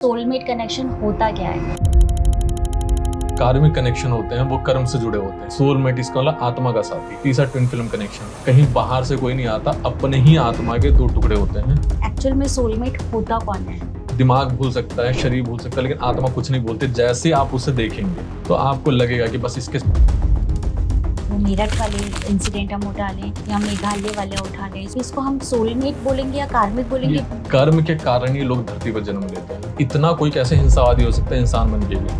Soulmate connection होता क्या है? कार्मिक कनेक्शन होते हैं वो कर्म से जुड़े होते हैं। सोलमेट इसका वाला आत्मा का साथी। तीसरा ट्विन फिल्म कनेक्शन, कहीं बाहर से कोई नहीं आता, अपने ही आत्मा के दो टुकड़े होते हैं। एक्चुअल में सोलमेट होता कौन है? दिमाग भूल सकता है, शरीर भूल सकता है, लेकिन आत्मा कुछ नहीं बोलते। जैसे आप उसे देखेंगे तो आपको लगेगा कि बस इसके वो मेरठ वाले इंसिडेंट हम उठा लें या मेघालय वाले उठा लें, इसको हम सोलमेट बोलेंगे या कार्मिक बोलेंगे? कर्म के कारण ही लोग धरती पर जन्म लेते हैं। इतना कोई कैसे हिंसावादी हो सकता है इंसान बन के भी,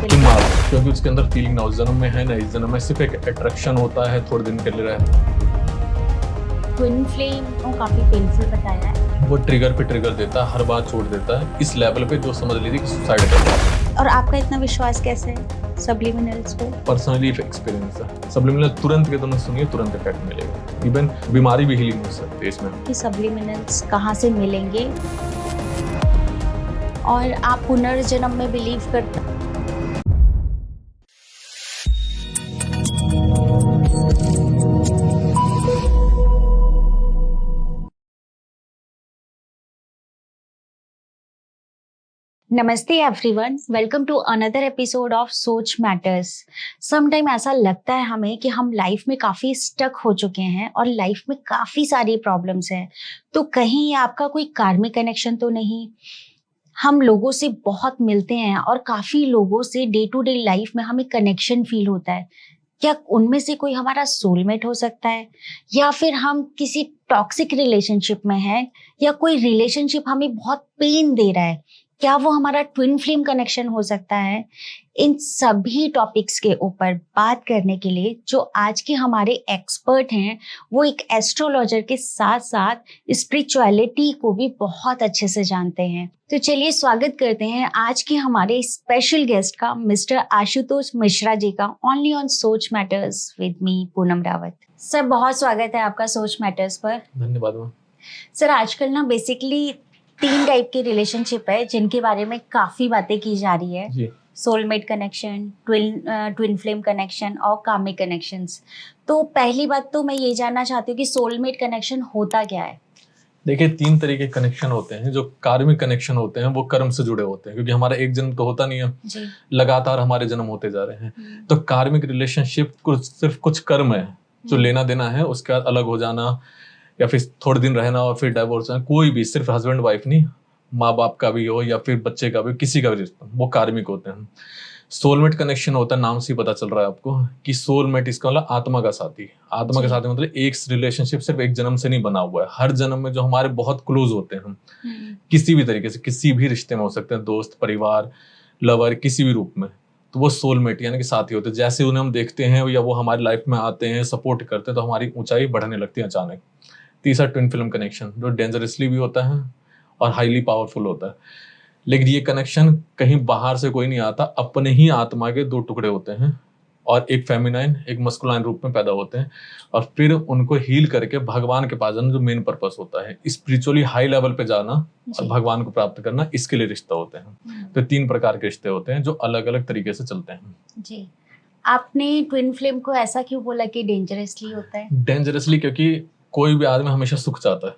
बिल्कुल। क्योंकि उसके अंदर फीलिंग ना उस जन्म में है ना इस जन्म में, सिर्फ एक अट्रैक्शन होता है, थोड़े दिन के लिए रहता है। ट्विन फ्लेम को काफी पेनफुल बताया है वो ट्रिगर पे ट्रिगर देता है, हर बात छोड़ देता है, इस लेवल पे जो समझ लीजिए कि सुसाइड करता है। और आपका इतना विश्वास कैसे है सब्लिमिनल्स पे? पर्सनली एक्सपीरियंस है। सब्लिमिनल तुरंत के तुरंत सुनिए, तुरंत इफेक्ट मिलेगा। इवन बीमारी भी हीलिंग हो सकती है इसमें। कि सब्लिमिनल्स कहाँ से मिलेंगे और आप पुनर्जन्म में बिलीव करते हैं? नमस्ते everyone, welcome to another episode of Soch matters. Sometime ऐसा लगता है हमें कि हम लाइफ में काफ़ी स्टक हो चुके हैं और लाइफ में काफ़ी सारी प्रॉब्लम्स हैं। तो कहीं आपका कोई कार्मिक कनेक्शन तो नहीं? हम लोगों से बहुत मिलते हैं और काफ़ी लोगों से डे टू डे लाइफ में हमें कनेक्शन फील होता है। क्या उनमें से कोई हमारा सोलमेट हो सकता है? या फिर हम किसी टॉक्सिक रिलेशनशिप में हैं या कोई रिलेशनशिप हमें बहुत पेन दे रहा है, क्या वो हमारा ट्विन फ्लेम कनेक्शन हो सकता है? इन सभी टॉपिक्स के ऊपर बात करने के लिए जो आज के हमारे एक्सपर्ट हैं, वो एक एस्ट्रोलॉजर के साथ साथ स्पिरिचुअलिटी को भी बहुत अच्छे से जानते हैं। तो चलिए स्वागत करते हैं आज के हमारे स्पेशल गेस्ट का, मिस्टर आशुतोष मिश्रा जी का, ओनली ऑन सोच matters with me Poonam Rawat. Sir बहुत स्वागत है आपका सोच मैटर्स पर। धन्यवाद मैम। सर आजकल ना बेसिकली 3 टाइप की रिलेशनशिप है जिनके बारे में काफी बातें की जा रही है जी। Soulmate connection, twin flame connection और कार्मिक कनेक्शंस। तो पहली बात तो मैं ये जानना चाहती हूँ कि सोलमेट कनेक्शन होता क्या है? देखिए 3 तरीके के कनेक्शन होते हैं। जो कार्मिक कनेक्शन होते हैं वो कर्म से जुड़े होते हैं, क्योंकि हमारा एक जन्म तो होता नहीं है जी। लगातार हमारे जन्म होते जा रहे हैं। तो कार्मिक रिलेशनशिप सिर्फ कुछ कर्म है जो लेना देना है, उसके बाद अलग हो जाना या फिर थोड़े दिन रहना और फिर डाइवोर्स होना। कोई भी, सिर्फ हस्बैंड वाइफ नहीं, माँ बाप का भी हो या फिर बच्चे का भी, किसी का भी रिश्ता, वो कार्मिक होते हैं। सोलमेट कनेक्शन होता है, नाम से ही पता चल रहा है आपको कि सोलमेट इसका मतलब आत्मा का साथी। आत्मा के साथी मतलब एक रिलेशनशिप सिर्फ एक जन्म से नहीं बना हुआ है। हर जन्म में जो हमारे बहुत क्लोज होते हैं, किसी भी तरीके से, किसी भी रिश्ते में हो सकते हैं, दोस्त, परिवार, लवर, किसी भी रूप में, तो वो सोलमेट यानी कि साथी होते हैं। जैसे उन्हें हम देखते हैं या वो हमारी लाइफ में आते हैं, सपोर्ट करते हैं, तो हमारी ऊंचाई बढ़ने लगती है अचानक। तीसरा ट्विन फिल्म कनेक्शन, जो डेंजरसली भी होता है और हाईली पावरफुल होता है। लेकिन ये कनेक्शन कहीं बाहर से कोई नहीं आता, अपने ही आत्मा के दो टुकड़े होते हैं और एक फेमिनाइन एक मस्कुलाइन रूप में पैदा होते हैं और फिर उनको हील करके भगवान के पास जाना, जो मेन पर्पस होता है स्पिरिचुअली हाई लेवल पे जाना और भगवान को प्राप्त करना, इसके लिए रिश्ता होते हैं। तो 3 प्रकार के रिश्ते होते हैं जो अलग अलग तरीके से चलते हैं। जी। आपने ट्विन फ्लेम को ऐसा क्यों बोला कि डेंजरसली होता है? डेंजरसली क्योंकि कोई भी आदमी हमेशा सुख चाहता है,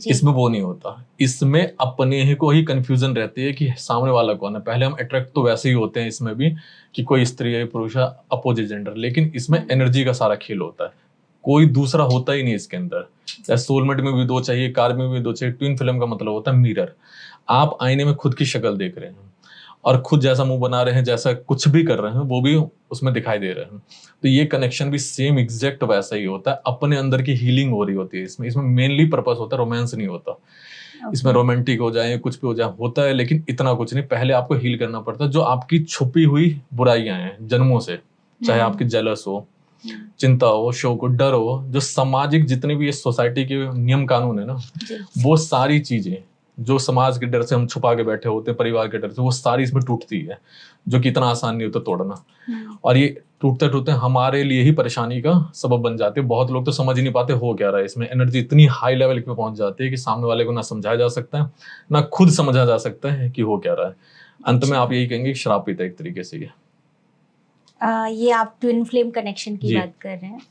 इसमें वो नहीं होता। इसमें अपने ही को ही कंफ्यूजन रहती है कि सामने वाला कौन है। पहले हम अट्रैक्ट तो वैसे ही होते हैं इसमें भी कि कोई स्त्री है, पुरुष है, अपोजिट जेंडर, लेकिन इसमें एनर्जी का सारा खेल होता है। कोई दूसरा होता ही नहीं इसके अंदर। जैसे सोलमेट में भी 2 चाहिए, कार में भी 2 चाहिए। ट्विन फिल्म का मतलब होता है मिरर। आप आईने में खुद की शक्ल देख रहे हैं और खुद जैसा मुंह बना रहे हैं, जैसा कुछ भी कर रहे हैं, वो भी उसमें दिखाई दे रहे हैं। तो ये कनेक्शन भी सेम एग्जैक्ट वैसा ही होता है। अपने अंदर की हीलिंग हो रही होती है इसमें। इसमें मेनली पर्पस होता है, रोमांस नहीं होता। इसमें रोमांटिक हो जाए, कुछ भी हो जाए, होता है, लेकिन इतना कुछ नहीं। पहले आपको हील करना पड़ता है जो आपकी छुपी हुई बुराइयां हैं जन्मों से, चाहे आपकी जेलस हो, चिंता हो, शोक हो, डर हो, जो सामाजिक जितने भी ये सोसाइटी के नियम कानून है ना, वो सारी चीजें जो समाज के डर से हम छुपा के बैठे होते हैं, परिवार के डर से, वो सारी इसमें टूटती है, जो कि इतना आसान नहीं होता तोड़ना। और ये टूटते टूटते हमारे लिए ही परेशानी का सबब बन जाते हैं। बहुत लोग तो समझ ही नहीं पाते हो क्या रहा है इसमें। एनर्जी इतनी हाई लेवल पे पहुंच जाती है कि सामने वाले को ना समझाया जा सकता है, ना खुद समझा जा सकता है कि हो क्या रहा है। अंत में आप यही कहेंगे श्रापित है एक तरीके से ये। ये आप ट्विन फ्लेम कनेक्शन की बात कर रहे हैं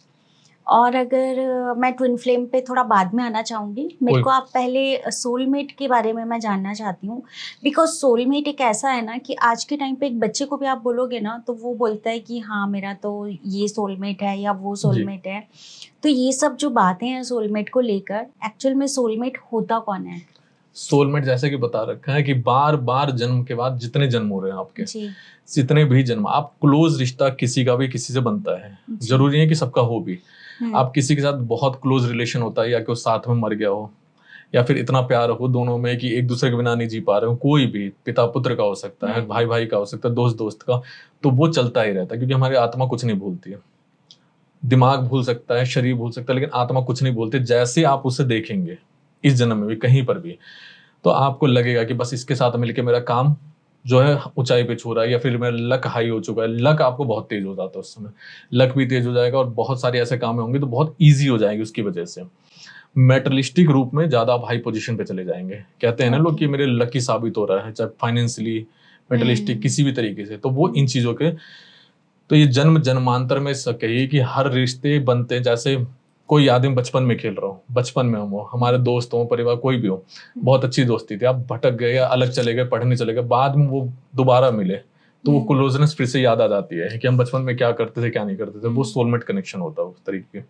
और अगर मैं ट्विन फ्लेम पे थोड़ा बाद में आना चाहूँगी, मेरे को आप पहले सोलमेट के बारे में मैं जानना चाहती हूँ। बिकॉज सोलमेट एक ऐसा है ना कि आज के टाइम पे एक बच्चे को भी आप बोलोगे ना तो वो बोलता है कि हाँ मेरा तो ये सोलमेट है या वो सोलमेट है। तो ये सब जो बातें हैं सोलमेट को लेकर, एक्चुअल में सोलमेट होता कौन है? सोलमेट जैसे कि बता रखा है कि बार बार जन्म के बाद जितने जन्म हो रहे हैं आपके, जितने भी जन्म, आप क्लोज रिश्ता किसी का भी किसी से बनता है, जरूरी है कि सबका हो भी। आप किसी के साथ बहुत क्लोज रिलेशन होता है, या कि वो साथ में मर गया हो, या फिर इतना प्यार हो दोनों में कि एक दूसरे के बिना नहीं जी पा रहे हो, कोई भी, पिता पुत्र का हो सकता है, भाई भाई का हो सकता है, दोस्त दोस्त का, तो वो चलता ही रहता है। क्योंकि हमारी आत्मा कुछ नहीं भूलती है। दिमाग भूल सकता है, शरीर भूल सकता है, लेकिन आत्मा कुछ नहीं भूलती। जैसे आप उसे देखेंगे इस जन्म में भी कहीं पर भी, तो आपको लगेगा कि बस इसके साथ मिलके मेरा काम जो है ऊंचाई पे छू रहा है, या फिर मेरा लक हाई हो चुका है। लक आपको बहुत तेज हो जाता है उस समय, लक भी तेज हो जाएगा, और बहुत सारे ऐसे काम होंगे तो बहुत ईजी हो जाएंगे उसकी वजह से। मेटलिस्टिक रूप में ज्यादा आप हाई पोजीशन पे चले जाएंगे। कहते हैं ना लोग कि मेरे लकी साबित हो रहा है, चाहे फाइनेंशियली, मेटलिस्टिक, किसी भी तरीके से। तो वो इन चीजों के, तो ये जन्म जन्मांतर में कहिए कि हर रिश्ते बनते हैं। जैसे कोई आदमी बचपन में खेल रहा हो, बचपन में हो, हमारे दोस्त हो, परिवार कोई भी हो, बहुत अच्छी दोस्ती थी, आप भटक गए या अलग चले गए, पढ़ने चले गए, बाद में वो दोबारा मिले, तो वो क्लोजनेस फिर से याद आ जाती है कि हम बचपन में क्या करते थे क्या नहीं करते थे। वो सोलमेट कनेक्शन होता है उस तरीके।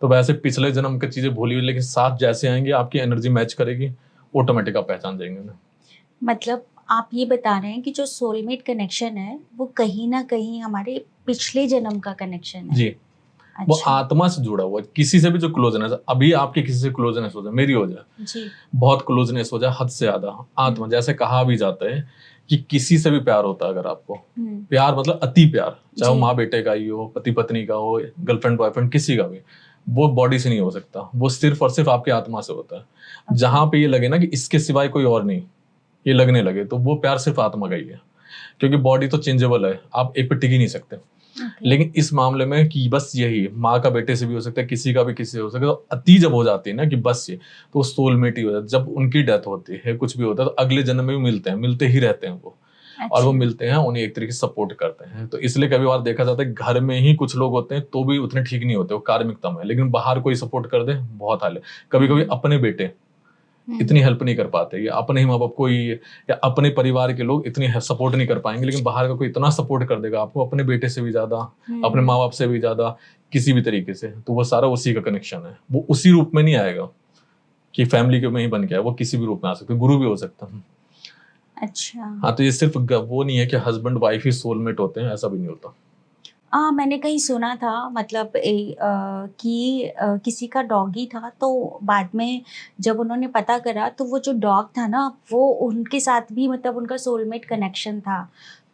तो वैसे पिछले जन्म की चीजें भूली हुई, लेकिन साथ जैसे आएंगे आपकी एनर्जी मैच करेगी, ऑटोमेटिक आप पहचान जाएंगे उन्हें। मतलब आप ये बता रहे हैं कि जो सोलमेट कनेक्शन है वो कहीं ना कहीं हमारे पिछले जन्म का कनेक्शन है? जी। वो आत्मा से जुड़ा हुआ है। किसी से भी जो क्लोजनेस, अभी आपके किसी से क्लोजनेस हो जाए, मेरी हो जाए, बहुत क्लोजनेस हो जाए हद से ज्यादा, आत्मा, जैसे कहा भी जाता है कि किसी से भी प्यार होता है अगर आपको, प्यार मतलब अति प्यार, चाहे वो माँ बेटे का ही हो, पति पत्नी का हो, गर्लफ्रेंड बॉयफ्रेंड, किसी का भी, वो बॉडी से नहीं हो सकता, वो सिर्फ और सिर्फ आपकी आत्मा से होता है। जहां पे ये लगे ना कि इसके सिवाय कोई और नहीं, ये लगने लगे, तो वो प्यार सिर्फ आत्मा का ही है। क्योंकि बॉडी तो चेंजेबल है, आप एक पे टिक ही नहीं सकते। लेकिन इस मामले में कि बस यही माँ का बेटे से भी हो सकता है, किसी का भी किसी से हो सकता है, तो अति जब हो जाती है ना कि बस ये, तो सोलमेट ही हो जाता है। जब उनकी डेथ होती है, कुछ भी होता है, तो अगले जन्म में भी मिलते हैं, मिलते ही रहते हैं वो। और वो मिलते हैं, उन्हें एक तरीके से सपोर्ट करते हैं। तो इसलिए कभी बार देखा जाता है घर में ही कुछ लोग होते हैं तो भी उतने ठीक नहीं होते, वो कार्मिकता में, लेकिन बाहर कोई सपोर्ट कर दे बहुत हाल है। कभी कभी अपने बेटे इतनी हेल्प नहीं कर पाते, या अपने ही माँ बाप को ही, या अपने परिवार के लोग इतनी सपोर्ट नहीं कर पाएंगे, लेकिन बाहर का कोई इतना सपोर्ट कर देगा आपको, अपने बेटे से भी ज्यादा, अपने माँ बाप से भी ज्यादा, किसी भी तरीके से। तो वो सारा उसी का कनेक्शन है। वो उसी रूप में नहीं आएगा कि फैमिली के में ही बन गया, वो किसी भी रूप में आ सकते, गुरु भी हो सकता है। अच्छा। हाँ, तो ये सिर्फ वो नहीं है कि हस्बैंड वाइफ ही सोलमेट होते हैं, ऐसा भी नहीं होता। मैंने कहीं सुना था, मतलब कि किसी का डॉगी था, तो बाद में जब उन्होंने पता करा तो वो जो डॉग था ना वो उनके साथ भी, मतलब उनका सोलमेट कनेक्शन था।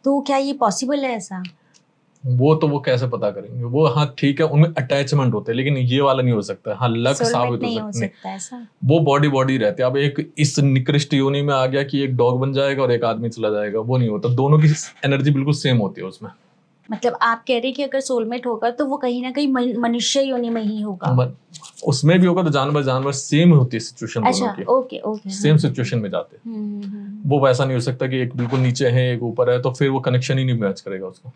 तो क्या ये पॉसिबल है ऐसा? वो कैसे पता करेंगे? वो हाँ ठीक है, उनमें अटैचमेंट होते हैं, लेकिन ये वाला नहीं हो सकता। हाँ, लक साबित हो सकता है ऐसा। वो बॉडी रहती है। अब एक इस निकृष्ट योनि में आ गया कि एक डॉग बन जाएगा और एक आदमी चला जाएगा, वो नहीं होता। दोनों की एनर्जी बिल्कुल सेम होती है उसमें। मतलब आप कह रहे हैं कि अगर सोलमेट होगा तो वो कहीं ना कहीं मनुष्य योनि में ही होगा। उसमें भी होगा तो जानवर सेम होती है सिचुएशन दोनों की। ओके सेम सिचुएशन में जाते हैं। वो वैसा नहीं हो सकता कि एक बिल्कुल नीचे है एक ऊपर है, तो फिर वो कनेक्शन ही नहीं मैच करेगा उसको।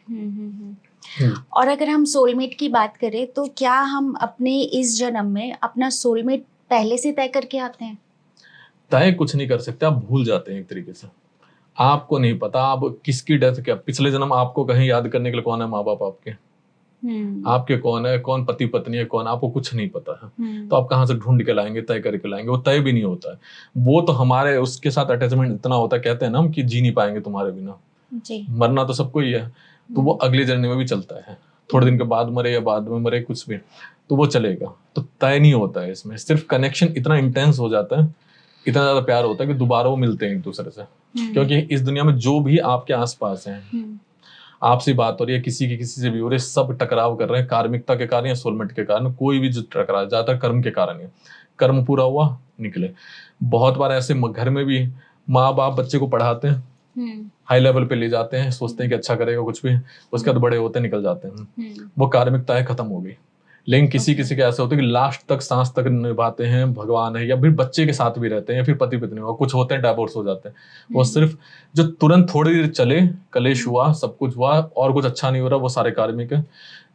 और अगर हम सोलमेट की बात करें तो क्या हम अपने इस जन्म में अपना सोलमेट पहले से तय करके आते हैं? तय कुछ नहीं कर सकते, आप भूल जाते हैं एक तरीके से। आपको नहीं पता आप किसकी डेथ, क्या पिछले जन्म आपको कहीं याद करने के लिए कौन है माँ बाप आपके, आपके कौन है, कौन पति पत्नी है, कौन, आपको कुछ नहीं पता है। तो आप कहाँ से ढूंढ के लाएंगे, तय करके लाएंगे? वो तय भी नहीं होता है। वो तो हमारे उसके साथ अटैचमेंट इतना होता है, कहते हैं ना हम कि जी नहीं पाएंगे तुम्हारे बिना। मरना तो सबको ही है, तो वो अगले जन्म में भी चलता है। थोड़े दिन के बाद मरे या बाद में मरे, कुछ भी, तो वो चलेगा। तो तय नहीं होता है इसमें, सिर्फ कनेक्शन इतना इंटेंस हो जाता है, इतना ज्यादा प्यार होता है कि दोबारा वो मिलते हैं एक दूसरे से। क्योंकि इस दुनिया में जो भी आपके आसपास हैं, आपसे बात हो रही है, किसी की किसी से भी हो रही है, सब टकराव कर रहे हैं कार्मिकता के कारण या सोलमेट के कारण। कोई भी जो टकराव ज्यादातर कर्म के कारण है, कर्म पूरा हुआ निकले। बहुत बार ऐसे घर में भी माँ बाप बच्चे को पढ़ाते हैं, हाई लेवल पे ले जाते हैं, सोचते हैं कि अच्छा करेगा कुछ भी, उसके बाद बड़े होते निकल जाते हैं, वो कार्मिकताएं खत्म हो गई। लेकिन किसी किसी के ऐसे होते हैं कि लास्ट तक सांस तक निभाते हैं, भगवान है, या फिर बच्चे के साथ भी रहते हैं, या फिर पति पत्नी हुआ, कुछ होते हैं डाइवोर्स हो जाते हैं। वो सिर्फ जो तुरंत थोड़ी देर चले, कलेश हुआ, सब कुछ हुआ और कुछ अच्छा नहीं हो रहा, वो सारे कार्मिक है।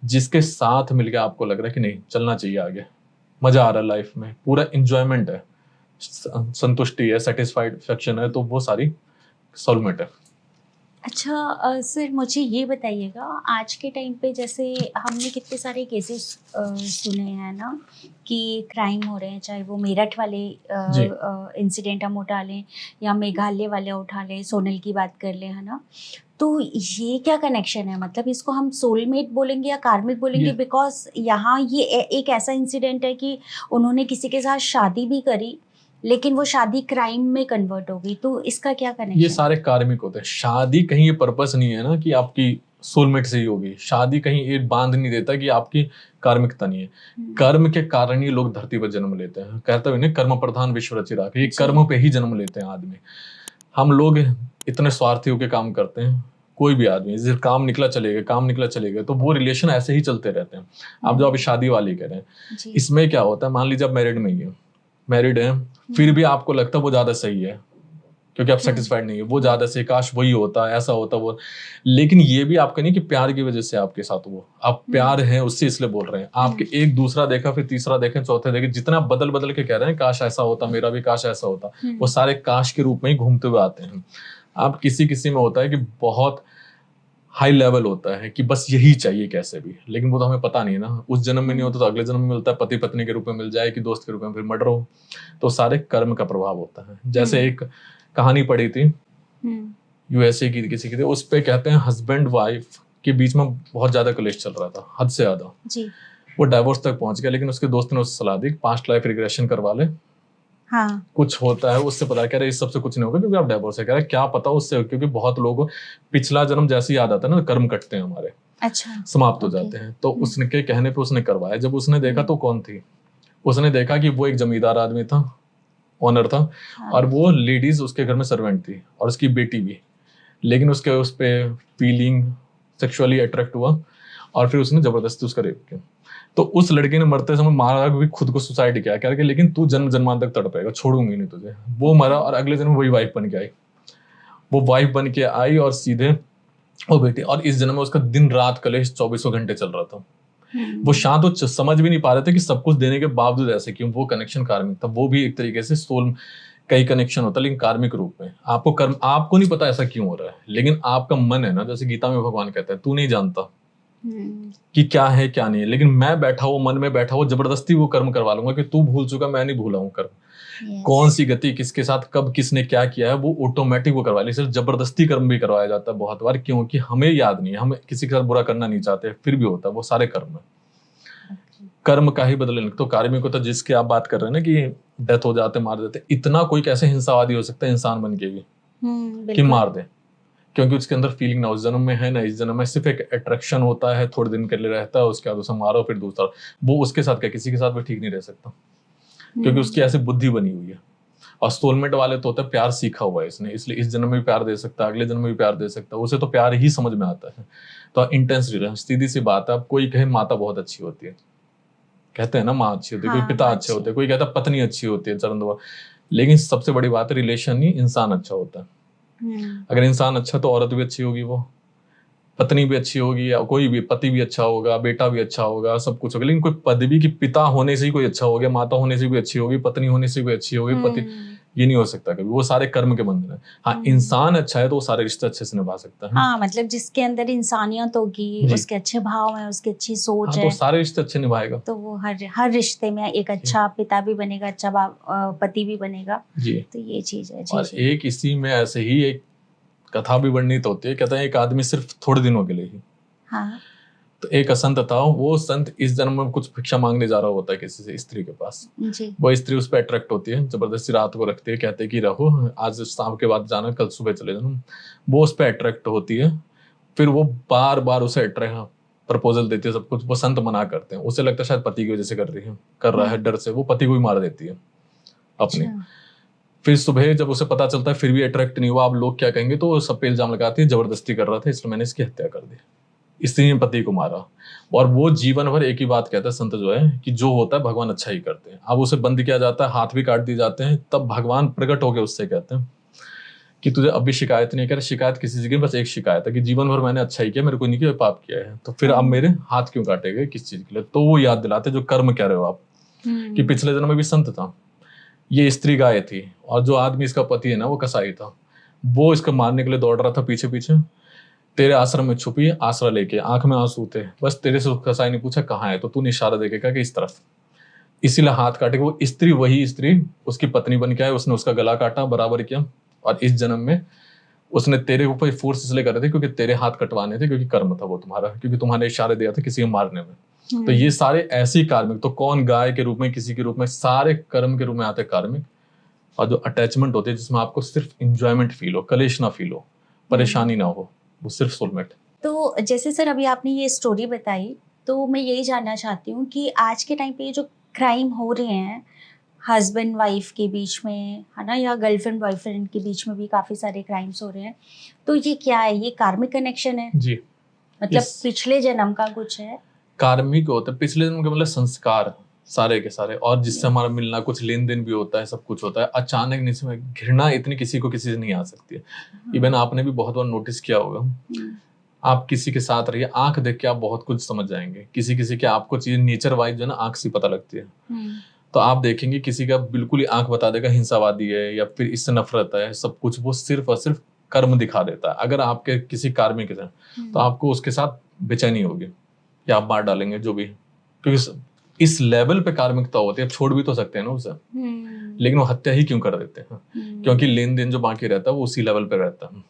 जिसके साथ मिलके आपको लग रहा है कि नहीं चलना चाहिए आगे, मजा आ रहा है लाइफ में, पूरा इंजॉयमेंट है, संतुष्टि है, सेटिस्फैक्शन है, तो वो सारी सोलमेट है। अच्छा सर मुझे ये बताइएगा, आज के टाइम पे जैसे हमने कितने सारे केसेस सुने हैं ना कि क्राइम हो रहे हैं, चाहे वो मेरठ वाले जी। इंसिडेंट हम उठा लें या मेघालय वाले उठा लें, सोनल की बात कर लें, है ना। तो ये क्या कनेक्शन है, मतलब इसको हम सोलमेट बोलेंगे या कार्मिक बोलेंगे? ये बिकॉज यहाँ ये एक ऐसा इंसिडेंट है कि उन्होंने किसी के साथ शादी भी करी लेकिन वो शादी क्राइम में कन्वर्ट हो गई, तो इसका क्या ये कनेक्शन है? सारे कार्मिक होते हैं। शादी कहीं ये पर्पस नहीं है ना कि आपकी सोलमेट से ही होगी। शादी कहीं ये बांध नहीं देता कि आपकी कार्मिकता नहीं है। कर्म के कारण ही लोग धरती पर जन्म लेते हैं। कहते हुए नहीं, कर्म प्रधान विश्व रचि राखे, ये कर्म पे ही जन्म लेते हैं आदमी। हम लोग इतने स्वार्थी होकर काम करते हैं। कोई भी आदमी जिस काम निकला चलेगा, काम निकला चलेगा, तो वो रिलेशन ऐसे ही चलते रहते हैं। आप जो अभी शादी वाली कह रहे हैं, इसमें क्या होता है, मान लीजिए आप मैरिड है, फिर भी आपको लगता है वो ज्यादा सही है क्योंकि आप सेटिस्फाइड नहीं है, वो ज्यादा से, काश वही होता, ऐसा होता वो। लेकिन ये भी आपका नहीं कि प्यार की वजह से आपके साथ वो, आप प्यार है उससे इसलिए बोल रहे हैं। आपके एक दूसरा देखा, फिर तीसरा देखें, चौथे देखें, जितना बदल बदल के कह रहे हैं काश ऐसा होता, मेरा भी काश ऐसा होता, वो सारे काश के रूप में ही घूमते हुए आते हैं। आप किसी किसी में होता है कि बहुत हाई लेवल होता है कि बस यही चाहिए कैसे भी, लेकिन वो तो हमें पता नहीं है ना, उस जन्म में नहीं होता तो अगले जन्म में मिलता है, पति पत्नी के रूप में मिल जाए कि दोस्त के रूप में, फिर मर्डर हो। तो सारे कर्म का प्रभाव होता है। जैसे एक कहानी पढ़ी थी यूएसए की किसी की थी, उस पे कहते हैं हस्बैंड वाइफ के बीच में बहुत ज्यादा क्लेश चल रहा था, हद से ज्यादा। वो डाइवोर्स तक पहुंच गया, लेकिन उसके दोस्त ने उसे सलाह दी पास्ट लाइफ रिग्रेशन करवा ले। हाँ। कुछ होता है उससे, पता कह रहे इस सबसे कुछ नहीं होगा क्योंकि आप डाइवोर्स है, कह रहे क्या पता उससे, क्योंकि बहुत लोग पिछला जन्म जैसे याद आता है ना, कर्म कटते हैं हमारे, अच्छा, समाप्त हो जाते हैं। तो उसने के कहने पे उसने करवाया। जब उसने देखा तो कौन थी, उसने देखा कि वो एक जमींदार आदमी था, ओनर था, और वो लेडीज उसके घर में सर्वेंट थी और उसकी बेटी भी। लेकिन उसके उस पे फीलिंग, सेक्सुअली अट्रैक्ट हुआ और फिर उसने जबरदस्ती उसका रेप किया। तो उस लड़के ने मरते समय मारा भी, खुद को सुसाइड किया, कह के लेकिन तू जन्म जन्मांत तक तड़पेगा, छोड़ूंगी नहीं तुझे। वो मरा और अगले जन्म वही वाइफ बन के आई। वो वाइफ बन के आई और सीधे वो बेटी, और इस जन्म में उसका दिन रात कलेश 24 घंटे चल रहा था। वो शांत, वो समझ भी नहीं पा रहे थे कि सब कुछ देने के बावजूद ऐसे क्यों। वो कनेक्शन कार्मिक था। वो भी एक तरीके से सोल का ही कनेक्शन होता है, लेकिन कार्मिक रूप में। आपको कर्म, आपको नहीं पता ऐसा क्यों हो रहा है, लेकिन आपका मन है ना, जैसे गीता में भगवान कहता है तू नहीं जानता कि क्या है क्या नहीं है, लेकिन मैं बैठा हुआ, मन में बैठा हुआ, जबरदस्ती वो कर्म करवा लूंगा कि तू भूल चुका, मैं नहीं भूला हूं कर्म। कौन सी गति किसके साथ कब किसने क्या किया है, वो ऑटोमेटिक वो करवा ले। सिर्फ जबरदस्ती कर्म भी करवाया जाता है बहुत बार, क्योंकि हमें याद नहीं है, हम किसी के साथ बुरा करना नहीं चाहते, फिर भी होता है। वो सारे कर्म है, कर्म का ही बदले। तो कार्मिक होता, जिसकी आप बात कर रहे हैं ना कि डेथ हो जाते, मार देते, इतना कोई कैसे हिंसावादी हो सकता है इंसान बन के भी कि मार दे, क्योंकि उसके अंदर फीलिंग ना उस जन्म में है ना इस जन्म में, सिर्फ एक अट्रैक्शन होता है, थोड़े दिन के लिए रहता है, उसके बाद उसे मारो, फिर दूसरा। वो उसके साथ क्या, किसी के साथ भी ठीक नहीं रह सकता, क्योंकि उसकी ऐसी बुद्धि बनी हुई है। और सोलमेट वाले तो होता है प्यार सीखा हुआ है इसने, इसलिए इस जन्म में भी प्यार दे सकता है, अगले जन्म में भी प्यार दे सकता है, उसे तो प्यार ही समझ में आता है। तो इंटेंस रिलेशन, सीधी सी बात है। अब कोई कहे माता बहुत अच्छी होती है, कहते हैं ना माँ अच्छी होती है, कोई पिता अच्छे होते हैं, कोई कहता है पत्नी अच्छी होती है, चरण दुआ। लेकिन सबसे बड़ी बात है रिलेशन नहीं, इंसान अच्छा होता है। अगर इंसान अच्छा तो औरत भी अच्छी होगी, वो पत्नी भी अच्छी होगी, या कोई भी, पति भी अच्छा होगा, बेटा भी अच्छा होगा, सब कुछ होगा। लेकिन कोई पदवी की पिता होने से ही कोई अच्छा हो गया, माता होने से भी अच्छी होगी, पत्नी होने से भी अच्छी होगी, पति, ये नहीं हो सकता कभी। वो सारे कर्म के बंधन है। हाँ, इंसान अच्छा है तो वो सारे रिश्ते अच्छे से निभा सकता है। हाँ, मतलब जिसके अंदर इंसानियत होगी, उसके अच्छे भाव है, उसकी अच्छी सोच है, तो सारे रिश्ते अच्छे निभाएगा। तो वो हर रिश्ते में एक अच्छा पिता भी बनेगा, अच्छा पति भी बनेगा जी। तो ये चीज है जी। और एक इसी में ऐसे ही एक कथा भी वर्णित होती है। कहते हैं एक आदमी सिर्फ थोड़े दिनों के लिए ही, हाँ, तो एक संत था। वो संत इस जन्म में कुछ भिक्षा मांगने जा रहा होता है किसी से, स्त्री के पास जी। वो स्त्री उस पर अट्रैक्ट होती है, जबरदस्ती रात को रखती है, कहते हैं कि रहो, आज शाम के बाद जाना, कल सुबह चले जाना। वो उस पर अट्रैक्ट होती है, फिर वो बार बार उसे अट्रैक्ट प्रपोजल देती है, सब कुछ। वो संत मना करते हैं, उसे लगता है शायद पति की वजह से कर रहा है, डर से वो पति को ही मार देती है अपने। फिर सुबह जब उसे पता चलता है फिर भी अट्रैक्ट नहीं हुआ, अब लोग क्या कहेंगे, तो सब पे इल्जाम लगाती है जबरदस्ती कर रहा था, इसलिए मैंने इसकी हत्या कर दी, स्त्री ने पति को मारा। और वो जीवन भर एक ही बात कहता है संत जो है कि जो होता है भगवान अच्छा ही करते हैं। अब उसे बंद किया जाता है, हाथ भी काट दिए जाते हैं, तब भगवान प्रकट होकर उससे कहते हैं कि तुझे अब भी शिकायत नहीं कर, शिकायत किसी चीज की, बस एक शिकायत है कि जीवन भर मैंने अच्छा ही किया, मेरे को नहीं किया, पाप किया है, तो फिर अब मेरे हाथ क्यों काटे गए किस चीज के लिए? तो वो याद दिलाते जो कर्म कह रहे हो आप, कि पिछले जन्म में भी संत था, ये स्त्री गाय थी, और जो आदमी इसका पति है ना वो कसाई था, वो इसको मारने के लिए दौड़ रहा था पीछे पीछे, तेरे आश्रम में छुपी आसरा लेके, आंख में आंसू थे, बस तेरे से कसाई ने पूछा कहाँ है, तो तूने इशारा देके कहा कि इस तरफ, इसीलिए हाथ काटे। वो स्त्री वही स्त्री उसकी पत्नी बन के आए, उसने उसका गला काटा, बराबर किया, और इस जन्म में उसने तेरे ऊपर फोर्स इसलिए कर रहे थे क्योंकि तेरे हाथ कटवाने थे, क्योंकि कर्म था वो तुम्हारा, क्योंकि तुम्हारे इशारे दिया था किसी को मारने में। तो ये सारे ऐसी कार्मिक, तो कौन गाय के रूप में, किसी के रूप में, सारे कर्म के रूप में आते कार्मिक। और जो अटैचमेंट होते हैं जिसमें आपको सिर्फ इंजॉयमेंट फील हो, कलेश ना फील हो, परेशानी ना हो, वो सिर्फ सोलमेट। तो जैसे सर अभी आपने ये स्टोरी बताई, तो मैं यही जानना चाहती हूँ कि आज के टाइम पे ये जो क्राइम हो रहे हैं हस्बैंड वाइफ के बीच में, है ना, या गर्लफ्रेंड बॉयफ्रेंड के बीच में भी काफी सारे क्राइम्स हो रहे हैं, तो ये क्या है? ये कार्मिक कनेक्शन है? जी, मतलब पिछले जन्म का कुछ है? कार्मिक होता है पिछले जन्म के, मतलब संस्कार सारे के सारे, और जिससे हमारा मिलना, कुछ लेन देन भी होता है, सब कुछ होता है। अचानक नीचे में घृणा इतनी किसी को किसी से नहीं आ सकती है। इवन आपने भी बहुत बार नोटिस किया होगा, आप किसी के साथ रहिए, आंख देख के आप बहुत कुछ समझ जाएंगे। किसी किसी के आपको चीज नेचर वाइज जो है ना आंख से पता लगती है। तो आप देखेंगे किसी का बिल्कुल ही आंख बता देगा हिंसावादी है या फिर इससे नफरत है, सब कुछ वो सिर्फ और सिर्फ कर्म दिखा देता है। अगर आपके किसी कार्मिक के साथ, तो आपको उसके साथ बेचैनी होगी या आप मार डालेंगे जो भी, क्योंकि इस लेवल पे कार्मिकता होती है। छोड़ भी तो सकते हैं ना उसे, लेकिन वो हत्या ही क्यों कर देते हैं? क्योंकि लेन देन जो बाकी रहता है वो उसी लेवल पे रहता है,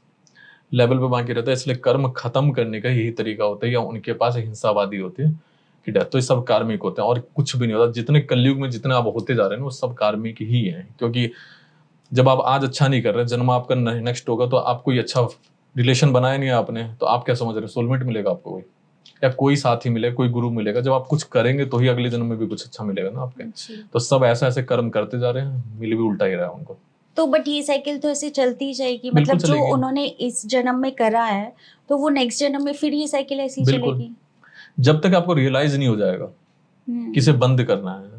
लेवल पे बाकी रहता है। इसलिए कर्म खत्म करने का यही तरीका होता है, या उनके पास हिंसावादी होती है कि डेथ। तो ये सब कार्मिक होते हैं और कुछ भी नहीं होता। जितने कलयुग में जितने आप होते जा रहे हैं वो सब कार्मिक ही हैं। क्योंकि जब आप आज अच्छा नहीं कर रहे, जन्म आपका नेक्स्ट होगा, तो आप कोई अच्छा रिलेशन बनाया नहीं आपने, तो आप क्या समझ रहे हैं सोलमेट मिलेगा आपको कोई, या कोई साथी मिलेगा, कोई गुरु मिलेगा? जब आप कुछ करेंगे तो ही अगले जन्म में भी कुछ अच्छा मिलेगा ना आपके। तो सब ऐसा ऐसे कर्म करते जा रहे हैं, मिल भी उल्टा ही रहा है उनको। तो बट ये साइकिल तो ऐसे चलती ही जाएगी, मतलब जो उन्होंने इस जन्म में करा है तो वो नेक्स्ट जन्म में फिर ये साइकिल ऐसी चलेगी, जब तक आपको रियलाइज नहीं हो जाएगा किसे बंद करना है।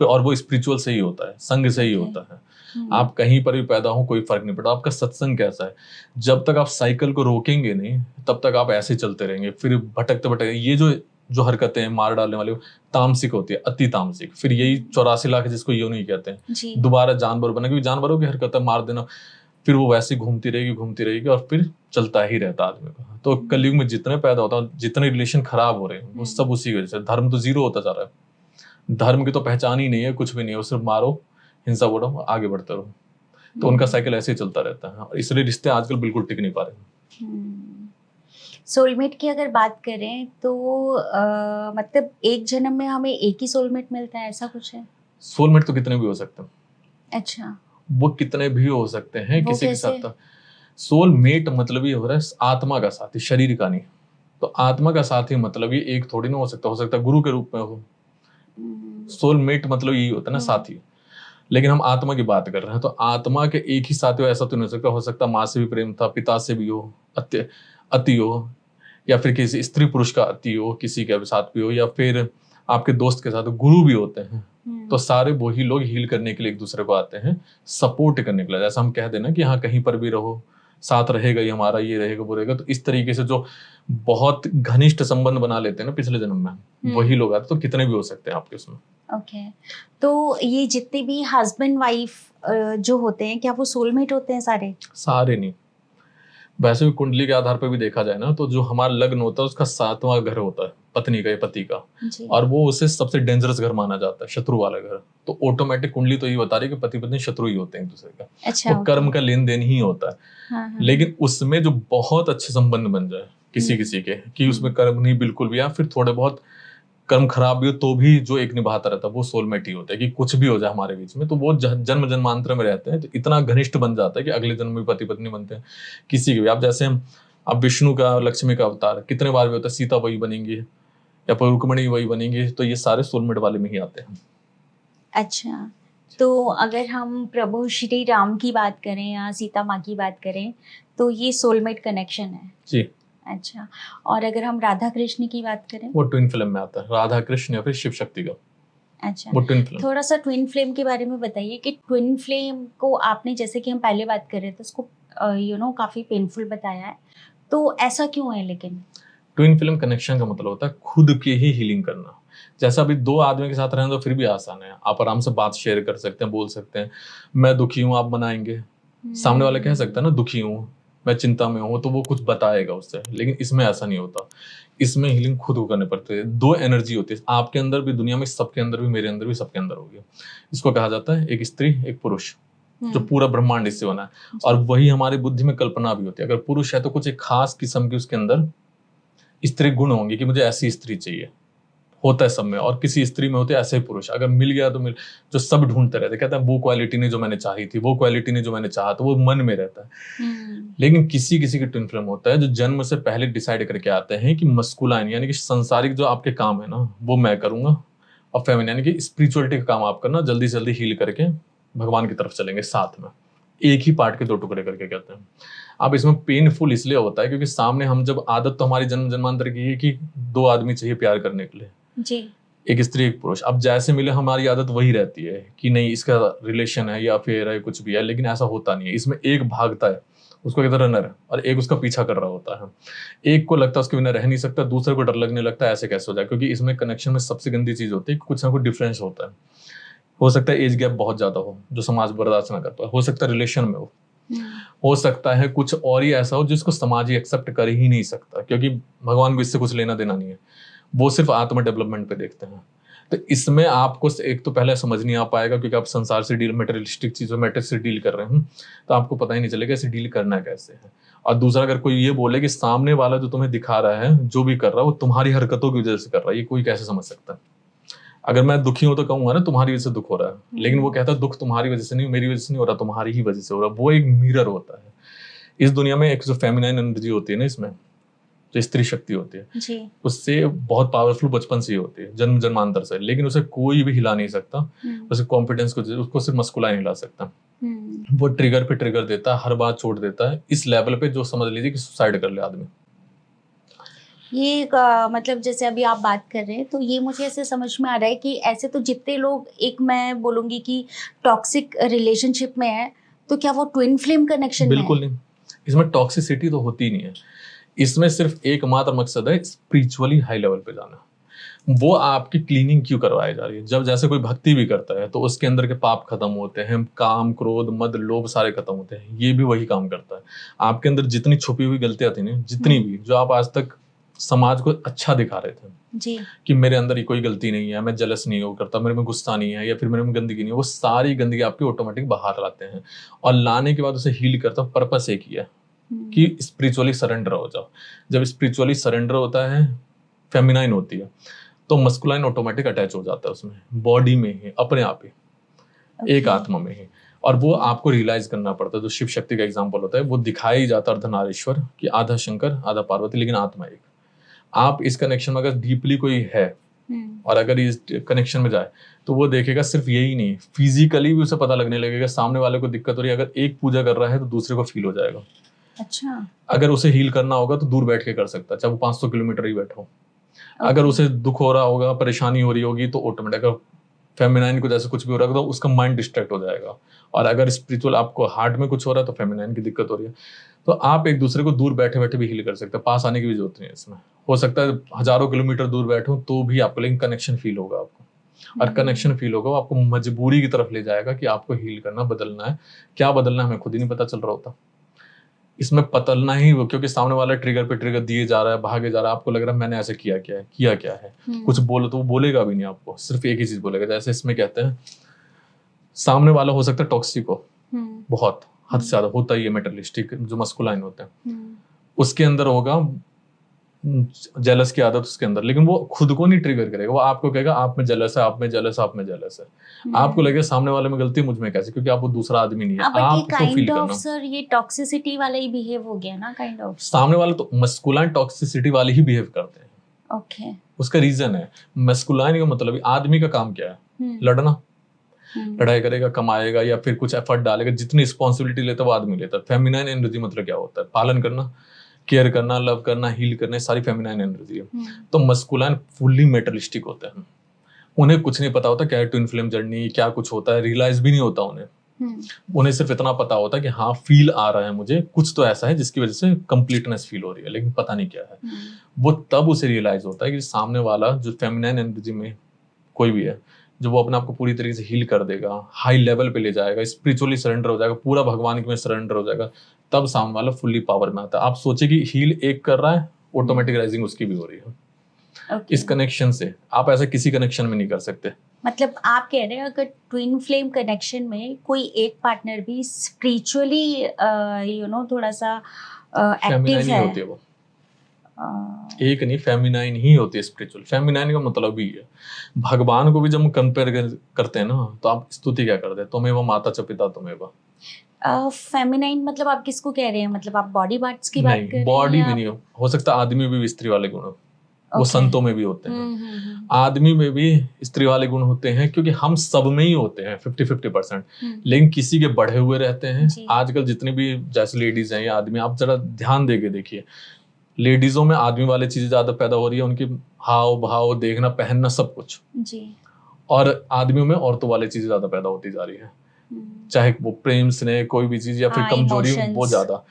और वो स्पिरिचुअल से ही होता है, संग से ही होता है। आप कहीं पर भी पैदा हो कोई फर्क नहीं पड़ता, आपका सत्संग कैसा है। जब तक आप साइकिल को रोकेंगे नहीं, तब तक आप ऐसे चलते रहेंगे, फिर भटकते भटकते। ये जो हरकतें हैं मार डालने वाली, तामसिक होती है, अति तामसिक। फिर यही 84 लाख जिसको योनि कहते हैं, दोबारा जानवर बना, क्योंकि जानवरों की हरकतें मार देना, फिर वो वैसे घूमती रहेगी और फिर चलता ही रहता आदमी का। तो कलयुग में जितने पैदा होता है, जितने रिलेशन खराब हो रहे हैं, वो सब उसी की वजह से। धर्म तो जीरो होता जा रहा है, धर्म की तो पहचान ही नहीं है, कुछ भी नहीं है, सिर्फ मारो, हिंसा बढ़ो, आगे बढ़ते रहो। तो उनका साइकिल ऐसे ही चलता रहता है, इसलिए रिश्ते आजकल बिल्कुल टिक नहीं पा रहे। सोलमेट की अगर बात करें तो मतलब एक जन्म में हमें एक ही सोलमेट मिलता है, ऐसा कुछ है? सोलमेट तो कितने भी हो सकते हैं। अच्छा, वो कितने भी हो सकते हैं किसी के साथ। सोलमेट मतलब ये हो रहा है आत्मा का साथी, शरीर का नहीं। तो आत्मा का साथी मतलब ये एक थोड़ी ना हो सकता है गुरु के रूप में हो। सोलमेट मतलब यही होता है ना, साथी। लेकिन हम आत्मा की बात कर रहे हैं, तो आत्मा के एक ही साथी हो ऐसा तो नहीं हो सकता माँ से भी प्रेम था, पिता से भी हो, अति हो, या फिर किसी स्त्री पुरुष का अति हो, किसी के साथ भी हो, या फिर आपके दोस्त के साथ गुरु भी होते हैं। तो सारे वही लोग हील करने के लिए एक दूसरे को आते हैं, सपोर्ट करने के लिए। जैसा हम कह देना कि हाँ कहीं पर भी रहो, साथ रहेगा ही हमारा, ये रहेगा वो रहेगा। तो इस तरीके से जो बहुत घनिष्ठ संबंध बना लेते हैं ना पिछले जन्म में, वही लोग आते। तो कितने भी हो सकते हैं आपके उसमें। ओके, तो ये जितने भी हस्बैंड वाइफ जो होते हैं, क्या वो सोलमेट होते हैं सारे? सारे नहीं। वैसे भी कुंडली के आधार पर भी देखा जाए ना, तो जो हमारा लग्न होता है उसका 7वां घर होता है पत्नी का या पति का, और वो उसे सबसे डेंजरस घर माना जाता है, शत्रु वाला घर। तो ऑटोमेटिक कुंडली तो ये बता रही है कि पति पत्नी शत्रु ही होते हैं एक दूसरे का। अच्छा, तो कर्म का लेन देन ही होता है। हाँ, लेकिन उसमें जो बहुत अच्छे संबंध बन जाए किसी किसी के, कि उसमें कर्म नहीं बिल्कुल भी, या फिर थोड़े बहुत कर्म खराब भी हो तो भी जो एक निभाता रहता है, वो सोलमेट ही होता है। कि कुछ भी हो जाए हमारे बीच में, तो वो जन्म जन्मांतर में रहते हैं, तो इतना घनिष्ठ बन जाता है कि अगले जन्म में पति पत्नी बनते हैं किसी के भी। आप जैसे अब विष्णु का, लक्ष्मी का अवतार कितने बार भी होता है, सीता वही बनेंगी या फिर रुक्मिणी वही बनेंगी, तो ये सारे सोलमेट वाले में ही आते हैं। अच्छा, तो अगर हम प्रभु श्री राम की बात करें या सीता माँ की बात करें, तो ये सोलमेट कनेक्शन है जी। अच्छा, और अगर हम राधा कृष्ण की बात करें, वो ट्विन फ्लेम में आता है, राधा कृष्ण या फिर शिव शक्ति का। अच्छा, वो ट्विन फ्लेम। थोड़ा सा ट्विन फ्लेम के बारे में बताइए कि ट्विन फ्लेम को आपने, जैसे कि हम पहले बात कर रहे थे, उसको काफी पेनफुल बताया है, तो ऐसा क्यों है लेकिन? ट्विन फ्लेम कनेक्शन का मतलब होता है खुद की ही हीलिंग करना। जैसा अभी दो आदमी के साथ रहना तो फिर भी आसान है, आप आराम से बात शेयर कर सकते हैं, बोल सकते हैं मैं दुखी हूँ, आप मनाएंगे। सामने वाला कह सकता है ना दुखी हूँ, मैं चिंता में हूँ, तो वो कुछ बताएगा उससे। लेकिन इसमें ऐसा नहीं होता, इसमें हीलिंग खुद को करने पड़ती है। दो एनर्जी होती है आपके अंदर भी, दुनिया में सबके अंदर भी, मेरे अंदर भी, सबके अंदर होगी। इसको कहा जाता है एक स्त्री एक पुरुष, जो पूरा ब्रह्मांड इससे बना है। और वही हमारी बुद्धि में कल्पना भी होती है। अगर पुरुष है तो कुछ एक खास किस्म की उसके अंदर स्त्री गुण होंगे कि मुझे ऐसी स्त्री चाहिए, होता है सब में। और किसी स्त्री में होते हैं ऐसे ही पुरुष, अगर मिल गया तो मिल, जो सब ढूंढते रहते, कहते हैं वो क्वालिटी नहीं जो मैंने चाही थी, वो क्वालिटी नहीं जो मैंने चाहा, तो वो मन में रहता है। लेकिन किसी किसी के ट्विन फ्लेम होता है जो जन्म से पहले डिसाइड करके आते हैं कि मस्कुलाइन यानी कि संसारिक जो आपके काम है ना वो मैं करूंगा, और फेमिनिन यानी कि स्पिरिचुअलिटी का काम आप करना, जल्दी से जल्दी हील करके भगवान की तरफ चलेंगे साथ में, एक ही पार्ट के दो टुकड़े करके कहते हैं। अब इसमें पेनफुल इसलिए होता है क्योंकि सामने हम जब, आदत तो हमारी जन्म जन्मांतर की है कि दो आदमी चाहिए प्यार करने के लिए जी, एक स्त्री एक पुरुष। अब जैसे मिले हमारी आदत वही रहती है कि नहीं इसका रिलेशन है या फिर है कुछ भी है, लेकिन ऐसा होता नहीं है। इसमें एक भागता है, उसको कहते हैं रनर, और एक उसका पीछा कर रहा होता है। एक को लगता है उसके बिना रह नहीं सकता, दूसरे को डर लगने लगता है ऐसे कैसे हो जाए, क्योंकि इसमें कनेक्शन में सबसे गंदी चीज होती है कुछ ना कुछ डिफरेंस होता है। हो सकता है एज गैप बहुत ज्यादा हो जो समाज बर्दाश्त ना कर पाए, हो सकता है रिलेशन में हो सकता है कुछ और ही ऐसा हो जिसको समाज ही एक्सेप्ट कर ही नहीं सकता, क्योंकि भगवान को इससे कुछ लेना देना नहीं है, वो सिर्फ आत्म डेवलपमेंट पे देखते हैं। तो इसमें आपको एक तो पहले समझ नहीं आ पाएगा क्योंकि आप संसार से डील, मटेरियलिस्टिक चीजों, मैटर से डील कर रहे हैं, तो आपको पता ही नहीं चलेगा इसे डील करना कैसे है। और दूसरा, अगर कोई ये बोले कि सामने वाला जो तुम्हें दिखा रहा है जो भी कर रहा है वो तुम्हारी हरकतों की वजह से कर रहा है, ये कोई कैसे समझ सकता है? अगर मैं दुखी हूं तो कहूंगा ना तुम्हारी वजह से दुख हो रहा है, लेकिन वो कहता है दुख तुम्हारी वजह से नहीं, मेरी वजह से नहीं हो रहा, तुम्हारी ही वजह से हो रहा है। वो एक मिरर होता है। इस दुनिया में एक जो फेमिनाइन एनर्जी होती है ना, इसमें जो स्त्री शक्ति होती है जी, उससे बहुत पावरफुल बचपन से ही होती है, जन्म जन्मांतर से, लेकिन उसे कोई भी हिला नहीं सकता। उसे कॉन्फिडेंस को, उसको सिर्फ मस्कुलाइन हिला सकता। वो ट्रिगर पे ट्रिगर देता है, हर बात छोड़ देता है, इस लेवल पे जो समझ लीजिए कि सुसाइड कर ले आदमी। ये मतलब जैसे अभी आप बात कर रहे हैं तो ये मुझे ऐसे समझ में आ रहा है कि ऐसे तो जितने लोग, एक मैं बोलूँगी कि टॉक्सिक रिलेशनशिप में है, तो क्या वो ट्विन फ्लेम कनेक्शन में है? बिल्कुल नहीं, इसमें टॉक्सिसिटी तो होती ही नहीं है। इसमें सिर्फ एकमात्र मकसद है स्पिरिचुअली हाई लेवल पे जाना। वो आपकी क्लीनिंग क्यों करवाई जा रही है? जब जैसे कोई भक्ति भी करता है तो उसके अंदर के पाप खत्म होते हैं, काम क्रोध मद लोभ सारे खत्म होते हैं, ये भी वही काम करता है। आपके अंदर जितनी छुपी हुई गलतियां थी ना, जितनी भी, जो आप आज तक समाज को अच्छा दिखा रहे थे जी, कि मेरे अंदर ये कोई गलती नहीं है, मैं जलस नहीं हो करता, मेरे में गुस्सा नहीं है, या फिर मेरे में गंदगी नहीं है, वो सारी गंदगी आपकी ऑटोमेटिक बाहर लाते हैं। और लाने के बाद उसे हील करता, पर्पस एक ही है कि स्पिरिचुअली सरेंडर हो जाओ। जब स्पिरिचुअली सरेंडर होता है, फेमिनाइन होती है, तो मस्कुलाइन ऑटोमेटिक अटैच हो जाता है उसमें, बॉडी में ही, अपने आप ही, एक आत्मा में ही। और वो आपको रियलाइज करना पड़ता है। जो शिव शक्ति का एग्जांपल होता है, वो दिखाई जाता है अर्धनारीश्वर कि आधा शंकर आधा पार्वती, लेकिन आत्मा एक। आप इस कनेक्शन में अगर डीपली कोई है और अगर इस कनेक्शन में जाए तो वो देखेगा सिर्फ यही नहीं, फिजिकली भी उसे पता लगने लगेगा सामने वाले को दिक्कत हो रही है, अगर एक पूजा कर रहा है तो दूसरे को फील हो जाएगा। अच्छा, अगर उसे हील करना होगा तो दूर बैठ के कर सकता है, चाहे वो 500 किलोमीटर ही बैठो। अगर उसे दुख हो रहा होगा, परेशानी हो रही होगी, तो ऑटोमेटिक, अगर फेमिनाइन को जैसे कुछ भी हो रहा है तो उसका माइंड डिस्ट्रैक्ट हो जाएगा। और अगर स्पिरिचुअल आपको हार्ट में कुछ हो रहा है तो फेमिनाइन की दिक्कत हो रही है, तो आप एक दूसरे को दूर बैठे बैठे भी हील कर सकते हैं, पास आने की भी जरूरत नहीं है इसमें। हो सकता है हजारों किलोमीटर दूर बैठो तो भी आपको, लेकिन कनेक्शन फील होगा आपको। और कनेक्शन फील होगा, वो आपको मजबूरी की तरफ ले जाएगा कि आपको हील करना, बदलना है। क्या बदलना है हमें खुद ही नहीं पता चल रहा होता। इसमें पतलना ही वो, क्योंकि सामने वाला ट्रिगर पे ट्रिगर दिए जा रहा है, भागे जा रहा है, आपको लग रहा है मैंने ऐसे किया क्या है। कुछ बोलो तो वो बोलेगा भी नहीं आपको, सिर्फ एक ही चीज बोलेगा। जैसे इसमें कहते हैं सामने वाला हो सकता है टॉक्सिक हो, बहुत हद से ज्यादा होता ही है, मेटरलिस्टिक जो मस्कुलाइन होते हैं, उसके अंदर होगा जेलस की आदत उसके अंदर, लेकिन वो खुद को नहीं ट्रिगर करेगा, वो आपको कहेगा आप में जेलस है, आप में जेलस है, आप में जेलस है। आपको लगेगा सामने वाले में गलती, मुझ में कैसे, क्योंकि आप वो दूसरा आदमी नहीं है। आपको फील करना, सर ये टॉक्सिसिटी वाला ही बिहेव हो गया ना, काइंड ऑफ। सामने वाले तो मस्कुलाइन टॉक्सिसिटी वाले ही बिहेव करते हैं। ओके, उसका रीजन है, मस्कुलाइन का मतलब आदमी का काम क्या है? लड़ना, लड़ाई करेगा, कमाएगा, या फिर कुछ एफर्ट डालेगा, जितनी रिस्पॉन्सिबिलिटी लेता है वो आदमी लेता है। फेमिनाइन एनर्जी मतलब क्या होता है? पालन करना, केयर करना, लव करना, हील करना, सारी फेमिनाइन एनर्जी है। तो मस्कुलाइन फुल्ली मेटलिस्टिक होते हैं, उन्हें कुछ नहीं पता होता क्या है ट्विन फ्लेम जर्नी, क्या कुछ होता है, रियलाइज भी नहीं होता उन्हें। उन्हें सिर्फ इतना पता होता है कि हाँ फील आ रहा है, मुझे कुछ तो ऐसा है जिसकी वजह से कंप्लीटनेस फील हो रही है, लेकिन पता नहीं क्या है। वो तब उसे रियलाइज होता है कि सामने वाला जो फेमिनाइन एनर्जी में कोई भी है, जो वो अपने आप को पूरी तरीके से हील कर देगा, हाई लेवल पे ले जाएगा, स्पिरिचुअली सरेंडर हो जाएगा, पूरा भगवान में सरेंडर हो जाएगा, तब सामने वाला फुल्ली पावर में आता है। आप सोचिए कि हील एक कर रहा है, ऑटोमेटिक राइजिंग उसकी भी हो रही है। इस कनेक्शन से आप ऐसा किसी कनेक्शन में नहीं कर सकते। मतलब आप कह रहे हैं अगर ट्विन फ्लेम कनेक्शन में कोई एक पार्टनर भी स्पिरिचुअली थोड़ा सा एक्टिव है, होती है वो एक नहीं, फेमिनाइन ही होती है स्पिरिचुअल। फेमिनाइन का मतलब भी है, भगवान को भी जब हम कंपेयर करते हैं ना, तो आप स्तुति क्या करते हैं, तुम्हें वो माता च पिता तुम्हें वो। फेमिनाइन मतलब आप किसको कह रहे हैं, मतलब आप बॉडी पार्ट्स की बात कर रहे हैं? बॉडी में नहीं हो सकता, आदमी में भी स्त्री वाले गुण वो संतों में भी होते हैं, आदमी में भी स्त्री वाले गुण होते हैं, क्योंकि हम सब में ही होते हैं 50-50%, लेकिन किसी के बढ़े हुए रहते हैं। आजकल जितनी भी जैसे लेडीज हैं या आदमी, आप जरा ध्यान देके देखिए, लेडीजों में आदमी वाली चीजें ज्यादा पैदा हो रही है, उनकी हाव भाव, देखना, पहनना, सब कुछ जी। और आदमियों में औरतों वाली चीजें ज्यादा पैदा होती जा रही है, चाहे वो प्रेम स्नेह कोई भी चीज या फिर कमजोरी बहुत ज्यादा।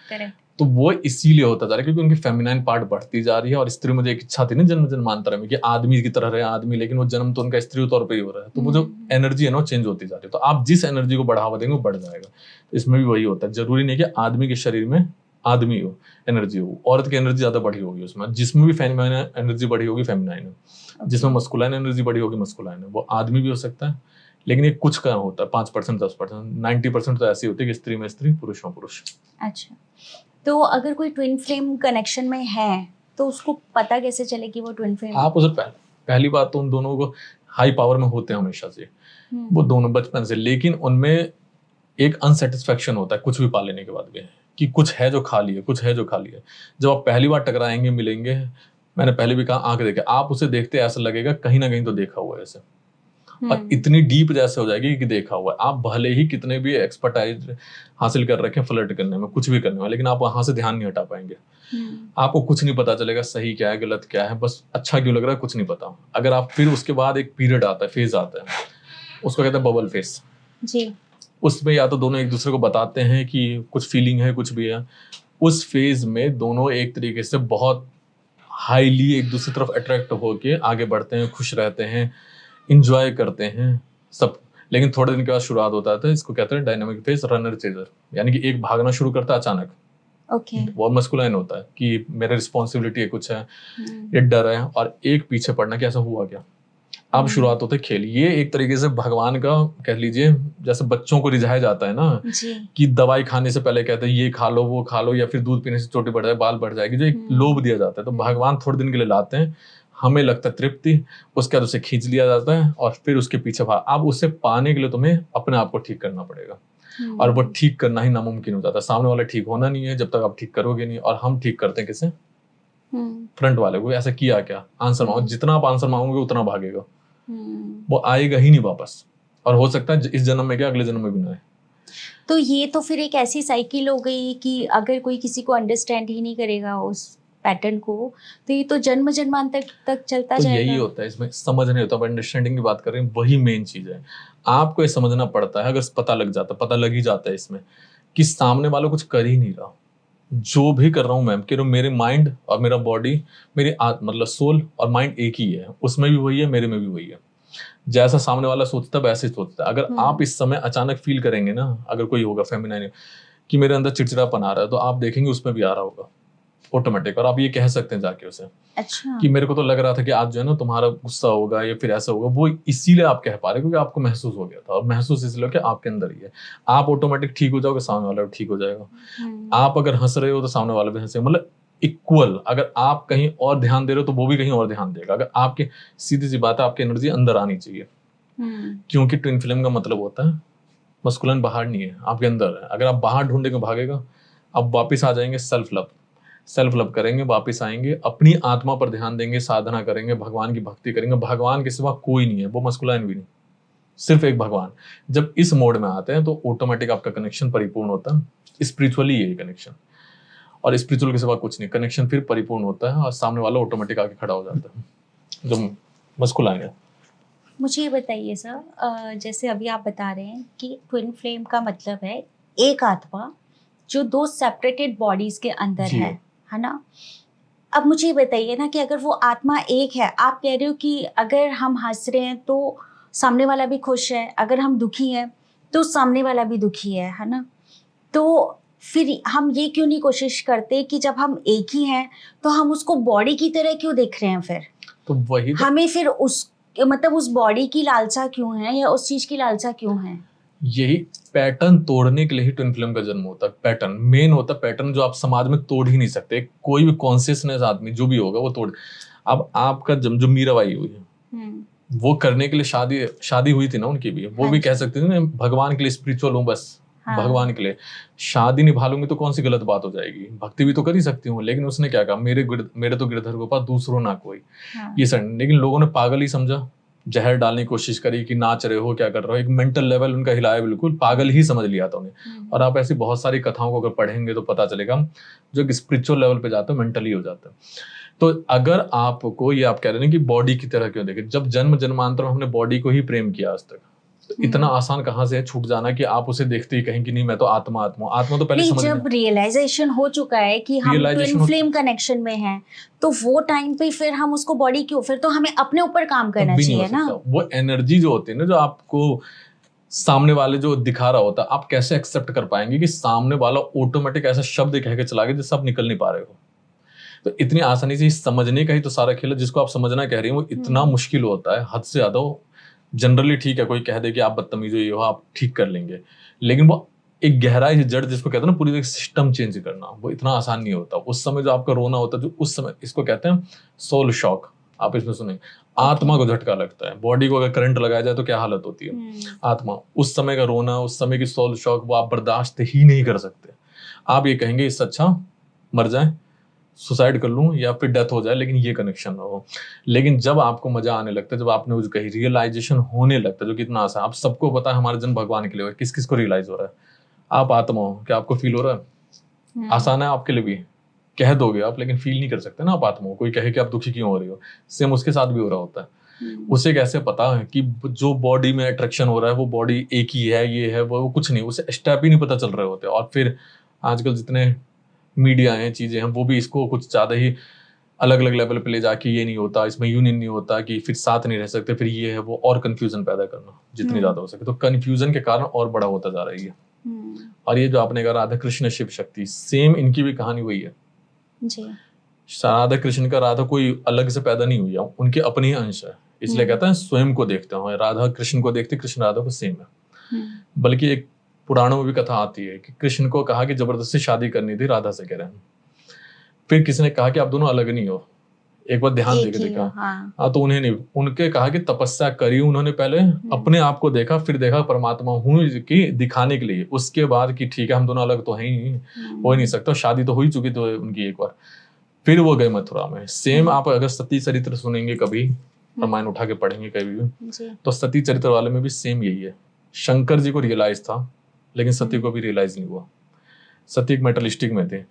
तो वो इसीलिए होता जा रहा है क्योंकि उनकी फेमिनाइन पार्ट बढ़ती जा रही है। और स्त्री में एक इच्छा थी ना जन्म जन्मांतर में कि आदमी की तरह रहे आदमी, लेकिन वो जन्म तो उनका स्त्री तौर पे ही हो रहा है, तो वो जो एनर्जी है ना चेंज होती जा रही है। तो आप जिस एनर्जी को बढ़ावा देंगे वो बढ़ जाएगा। इसमें भी वही होता है, जरूरी नहीं कि आदमी के शरीर में आदमी हो एनर्जी हो, औरत की एनर्जी ज्यादा बढ़ी होगी उसमें, जिसमें भी फेमिनाइन एनर्जी बढ़ी होगी फेमिनाइन है, जिसमें मस्कुलाइन एनर्जी बढ़ी होगी मस्कुलाइन है। वो आदमी भी हो सकता है, लेकिन ये कुछ का होता है 5%, 10%, 90% तो ऐसी होती है कि स्त्री में स्त्री, पुरुष में पुरुष। अच्छा, तो अगर कोई ट्विन फ्लेम कनेक्शन में है तो उसको पता कैसे चले कि वो ट्विन फ्लेम? आप उसे पहली बात तो उन दोनों को हाई पावर में होते हैं हमेशा से, वो दोनों बचपन से, लेकिन उनमें एक अनसेटिस्फैक्शन होता है कुछ भी पा लेने के बाद भी, कि कुछ है जो खा लिया, कुछ है जो खा लिया। जब आप पहली बार टकराएंगे, मिलेंगे, मैंने पहले भी कहा, आंख देखे, आप उसे देखते ऐसा लगेगा कहीं ना कहीं तो देखा हुआ है ऐसे, और इतनी डीप जैसे हो जाएगी कि देखा हुआ है। आप भले ही कितने भी एक्सपर्टाइज हासिल कर रखे फ्लर्ट करने में, कुछ भी करने में, लेकिन आप वहां से ध्यान नहीं हटा पाएंगे। आपको कुछ नहीं पता चलेगा सही क्या है गलत क्या है, बस अच्छा क्यों लग रहा है कुछ नहीं पता। अगर आप फिर उसके बाद एक पीरियड आता है, फेज आता है, उसको कहते हैं बबल फेज जी। उसमें या तो दोनों एक दूसरे को बताते हैं कि कुछ फीलिंग है, कुछ भी है। उस फेज में दोनों एक तरीके से बहुत हाईली एक दूसरी तरफ अट्रैक्ट होके आगे बढ़ते हैं, खुश रहते हैं, इंजॉय करते हैं सब। लेकिन थोड़े दिन के बाद शुरुआत होता है, तो इसको कहते हैं डायनामिक फेज, रनर चेजर, यानी कि एक भागना शुरू करता है अचानक। वो मस्कुलाइन होता है कि मेरे रिस्पॉन्सिबिलिटी है, कुछ है, ये डर है, और एक पीछे पड़ना कि ऐसा हुआ क्या। अब शुरुआत होते खेल। ये एक तरीके से भगवान का कह लीजिए, जैसे बच्चों को रिझाया जाता है ना कि दवाई खाने से पहले कहते हैं ये खा लो वो खा लो, या फिर दूध पीने से चोटी बढ़ जाए, बाल बढ़ जाएगी, जो एक लोभ दिया जाता है। तो भगवान थोड़े दिन के लिए लाते हैं, हमें लगता है तृप्ति, उसके बाद उसे खींच लिया जाता है और फिर उसके पीछे भाग। अब उसे पाने के लिए तुम्हें अपने आप को ठीक करना पड़ेगा, और वो ठीक करना ही नामुमकिन हो जाता है। सामने वाला ठीक होना नहीं है जब तक आप ठीक करोगे नहीं। और हम ठीक करते हैं किसे? फ्रंट वाले को। ऐसा किया क्या, आंसर मांगो, जितना आप आंसर मांगोगे उतना भागेगा, वो आएगा ही नहीं वापस। और हो सकता है इस जन्म में क्या अगले जन्म में भी ना आए। तो ये तो फिर एक ऐसी साइकिल हो गई कि अगर कोई किसी को अंडरस्टैंड ही नहीं करेगा उस पैटर्न को, तो ये तो जन्म जन्मांतर तक चलता जाएगा। यही होता है इसमें, समझ नहीं होता। अंडरस्टैंडिंग की बात कर रहे हैं, वही मेन चीज है। आपको ये समझना पड़ता है, अगर पता लग जाता, पता लग ही जाता है इसमें कि सामने वाला कुछ कर ही नहीं रहा, जो भी कर रहा हूँ मैम, कि मेरे माइंड और मेरा बॉडी, मेरी मतलब सोल और माइंड एक ही है, उसमें भी वही है, मेरे में भी वही है। जैसा सामने वाला सोचता है वैसे ही सोचता है। अगर आप इस समय अचानक फील करेंगे ना, अगर कोई होगा फेमिनाइन कि मेरे अंदर चिड़चिड़ापन आ रहा है, तो आप देखेंगे उसमें भी आ रहा होगा ऑटोमेटिक। और आप ये कह सकते हैं जाके उसे, अच्छा, कि मेरे को तो लग रहा था कि आज जो है ना तुम्हारा गुस्सा होगा या फिर ऐसा होगा। वो इसीलिए आप कह पा रहे क्योंकि आपको महसूस हो गया था, और महसूस इसलिए कि आपके अंदर ही है। आप ऑटोमेटिक ठीक हो जाओगे, सामने वाला ठीक हो जाएगा। आप अगर हंस रहे हो तो सामने वाला भी हंसे, मतलब इक्वल। अगर आप कहीं और ध्यान दे रहे हो तो वो भी कहीं और ध्यान देगा। अगर आपके, सीधी सी बात है, आपकी एनर्जी अंदर आनी चाहिए, क्योंकि ट्विन फ्लेम का मतलब होता है मस्कुलिन बाहर नहीं है, आपके अंदर है। अगर आप बाहर ढूंढेंगे भागेगा। अब वापिस आ जाएंगे सेल्फ लव, सेल्फ लव करेंगे, वापिस आएंगे, अपनी आत्मा पर ध्यान देंगे, साधना करेंगे, भगवान की भक्ति करेंगे। भगवान के सिवा कोई नहीं है, वो मस्कुलाइन भी नहीं, सिर्फ एक भगवान। जब इस मोड में आते हैं तो ऑटोमेटिक आपका कनेक्शन परिपूर्ण होता है। स्पिरिचुअली यही कनेक्शन, और स्पिरिचुअल के सिवा कुछ नहीं। कनेक्शन फिर परिपूर्ण होता है और सामने वाला ऑटोमेटिक आके खड़ा हो जाता है, जो मस्कुलाइन है। मुझे ये बताइए सर, जैसे अभी आप बता रहे हैं कि ट्विन फ्लेम का मतलब है एक आत्मा जो दो सेपरेटेड बॉडीज के अंदर जी। है ना? अब मुझे ये बताइए ना कि अगर वो आत्मा एक है, आप कह रहे हो कि अगर हम हंस रहे हैं तो सामने वाला भी खुश है, अगर हम दुखी हैं तो सामने वाला भी दुखी है ना? तो फिर हम ये क्यों नहीं कोशिश करते कि जब हम एक ही हैं तो हम उसको बॉडी की तरह क्यों देख रहे हैं फिर? तो वही तो, हमें फिर उस मतलब उस बॉडी की लालसा क्यों है या उस चीज की लालसा क्यों है? यही पैटर्न तोड़ने के लिए ही ट्विन फ्लेम का जन्म होता है। पैटर्न मेन होता है, पैटर्न जो आप समाज में तोड़ ही नहीं सकते। कोई भी कॉन्शियसनेस आदमी जो भी होगा वो तोड़। अब आपका जब जो मीराबाई हुई है, वो करने के लिए शादी शादी हुई थी ना उनकी भी, वो हाँ भी जी। कह सकते थे ना भगवान के लिए स्पिरिचुअल हूँ बस, हाँ। भगवान के लिए। शादी निभा लूंगी तो कौन सी गलत बात हो जाएगी, भक्ति भी तो कर ही सकती हूँ। लेकिन उसने क्या कहा, मेरे तो गिरधर गोपाल दूसरों ना कोई। हाँ। ये सर, लेकिन लोगों ने पागल ही समझा, जहर डालने की कोशिश करी कि नाच रहे हो क्या कर रहे हो, एक मेंटल लेवल उनका हिलाया, बिल्कुल पागल ही समझ लिया था उन्हें। और आप ऐसी बहुत सारी कथाओं को अगर पढ़ेंगे तो पता चलेगा जो एक स्पिरिचुअल लेवल पे जाते हैं, मेंटली हो जाता है। तो अगर आपको ये आप कह रहे हैं कि बॉडी की तरह क्यों देखें, जब जन्म जन्मांतर में हमने बॉडी को ही प्रेम किया आज तक, तो इतना आसान कहाँ से है छूट जाना कि आप उसे देखते ही कहें कि नहीं मैं तो आत्मा आत्मा आत्मा तो पहले नहीं, समझ जब रियलाइजेशन हो चुका है कि हम ट्विन फ्लेम कनेक्शन में हैं तो वो टाइम पे फिर हम उसको बॉडी क्यों, फिर तो हमें अपने ऊपर काम करना भी नहीं हो चाहिए ना। सकता। वो एनर्जी जो होती है ना, जो आपको सामने वाले जो दिखा रहा होता है, आप कैसे एक्सेप्ट कर पाएंगे कि सामने वाला ऑटोमेटिक ऐसा शब्द कह के चला गया जिससे आप निकल नहीं पा रहे हो। तो इतनी आसानी से समझने का ही तो सारा खेल है। जिसको आप समझना कह रही हो वो इतना मुश्किल होता है हद से ज्यादा। जनरली ठीक है, कोई कह दे कि आप बदतमीज हो, ये हो, आप ठीक कर लेंगे। लेकिन वो एक गहराई जड़ जिसको कहते हैं ना, पूरी तरह सिस्टम चेंज करना, वो इतना आसान नहीं होता। उस समय जो आपका रोना होता है, जो उस समय, इसको कहते हैं सोल शॉक। आप इसमें सुने, आत्मा को झटका लगता है। बॉडी को अगर करंट लगाया जाए तो क्या हालत होती है आत्मा, उस समय का रोना, उस समय की सोल शॉक, वो आप बर्दाश्त ही नहीं कर सकते। आप ये कहेंगे इससे अच्छा मर जाए, सुसाइड कर लूं, या फिर डेथ हो जाए, लेकिन ये कनेक्शन ना हो। लेकिन जब आपको मजा आने लगता है, जब आपने वो जो कही रियलाइजेशन होने लगता है, जो कितना आसान, आप सबको पता है हमारा जन्म भगवान के लिए हुआ है, किस किस को रियलाइज हो रहा है, आप आत्मा हो, क्या आपको फील हो रहा है? आसान है आपके लिए भी, कह दोगे आप, लेकिन फील नहीं कर सकते ना आप आत्मा हो। कोई कहे कि आप दुखी क्यों हो रही हो, सेम उसके साथ भी हो रहा होता है। उसे कैसे पता है कि जो बॉडी में अट्रैक्शन हो रहा है वो बॉडी एक ही है, ये है वो कुछ नहीं, उसे स्टेप ही नहीं पता चल रहे होते। और फिर आजकल जितने मीडिया हैं, चीजें हैं, वो भी इसको कुछ ज्यादा ही अलग अलग लेवल पे ले जाके, ये नहीं होता, इसमें यूनियन नहीं होता, कि फिर साथ नहीं रह सकते, फिर ये है वो, और कंफ्यूजन पैदा करना जितनी ज्यादा हो सके। तो कंफ्यूजन के कारण और बड़ा होता जा रहा है। और ये जो आपने कहा राधा कृष्ण शिव शक्ति, सेम इनकी भी कहानी वही है जी। राधा कृष्ण का, राधा कोई अलग से पैदा नहीं हुई है, उनके अपने ही अंश है। इसलिए कहते हैं स्वयं को देखते हो, राधा कृष्ण को देखते, कृष्ण राधा को, सेम है। बल्कि एक पुराणों में भी कथा आती है कि कृष्ण को कहा कि जबरदस्ती शादी करनी थी राधा से, कह रहे हैं। फिर किसी ने कहा कि आप दोनों अलग नहीं हो, एक बार ध्यान देके देखा। हाँ, तो उन्हें नहीं, उनके कहा कि तपस्या करी उन्होंने, पहले अपने आप को देखा, फिर देखा परमात्मा हूँ की दिखाने के लिए, उसके बाद कि ठीक है हम दोनों अलग तो है ही, हो ही नहीं सकता, शादी तो हो ही चुकी तो उनकी एक बार। फिर वो गए मथुरा में। सेम आप अगर सती चरित्र सुनेंगे कभी, रामायण उठा के पढ़ेंगे कभी भी, तो सती चरित्र वाले में भी सेम यही है। शंकर जी को रियलाइज था, लेकिन सती को भी रियलाइज नहीं हुआ। सती एक मेटलिस्टिक में थे।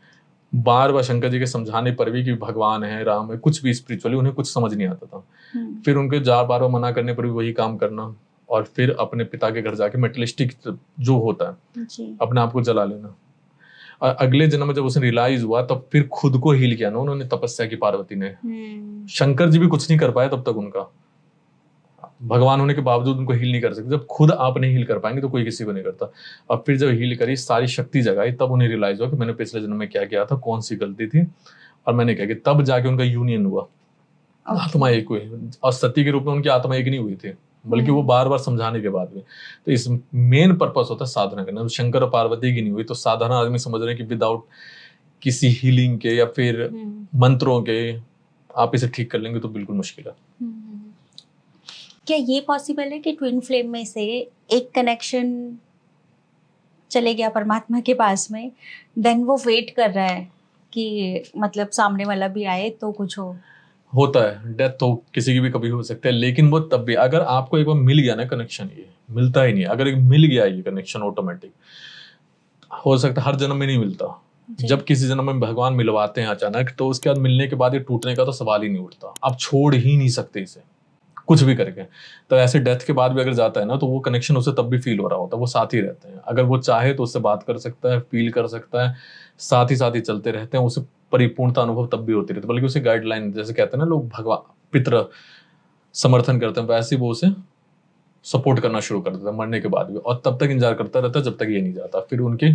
बार बार शंकर जी के समझाने पर भी कि भगवान है, राम है, कुछ भी स्पिरिचुअली उन्हें कुछ समझ नहीं आता था। फिर उनके बार बार मना करने पर भी वही काम करना, और फिर अपने पिता के घर जाके मेटलिस्टिक जो होता है अपने आप को जला लेना। और अगले जन्म में जब उसे रियलाइज हुआ, तब फिर खुद को हील किया ना उन्होंने, तपस्या की पार्वती ने। शंकर जी भी कुछ नहीं कर पाए तब तक, उनका भगवान होने के बावजूद उनको हील नहीं कर सकते। जब खुद आप नहीं हील कर पाएंगे तो कोई किसी को नहीं करता। अब फिर जब हील करी, सारी शक्ति जगाई, तब उन्हें रियलाइज हुआ कि मैंने पिछले जन्म में क्या किया था, कौन सी गलती थी, और मैंने क्या किया। तब जाके उनका यूनियन हुआ, आत्मा एक हुई। और सती के रूप में उनकी आत्मा एक नहीं हुई थी, बल्कि वो बार बार समझाने के बाद भी। तो इस मेन पर्पस होता है साधना करना। शंकर और पार्वती की नहीं हुई, तो साधारण आदमी समझ रहे हैं कि विदाउट किसी हीलिंग के या फिर मंत्रों के आप इसे ठीक कर लेंगे, तो बिल्कुल मुश्किल है। क्या ये पॉसिबल है कि ट्विन फ्लेम में से एक कनेक्शन चले गया परमात्मा के पास में, देन वो वेट कर रहा है कि मतलब सामने वाला भी आए तो कुछ हो? होता है, डेथ तो किसी की भी कभी हो सकता है, लेकिन वो तब भी, अगर आपको एक बार मिल गया ना कनेक्शन, ये मिलता ही नहीं, अगर एक मिल गया ये कनेक्शन ऑटोमेटिक, हो सकता है हर जन्म में नहीं मिलता। जब किसी जन्म में भगवान मिलवाते हैं अचानक, तो उसके बाद मिलने के बाद ये टूटने का तो सवाल ही नहीं उठता। आप छोड़ ही नहीं सकते इसे, कुछ भी करके। तो ऐसे डेथ के बाद भी अगर जाता है ना, तो वो कनेक्शन उसे तब भी फील हो रहा होता है, वो साथ ही रहते हैं। अगर वो चाहे तो उससे बात कर सकता है, फील कर सकता है, साथ ही चलते रहते हैं, उसे परिपूर्णता अनुभव तब भी होती रहती है। बल्कि उसे गाइडलाइन, जैसे कहते हैं ना लोग, भगवान पितर समर्थन करते हैं, वैसे वो उसे सपोर्ट करना शुरू कर देता है मरने के बाद भी, और तब तक इंतजार करता रहता है जब तक ये नहीं जाता। फिर उनके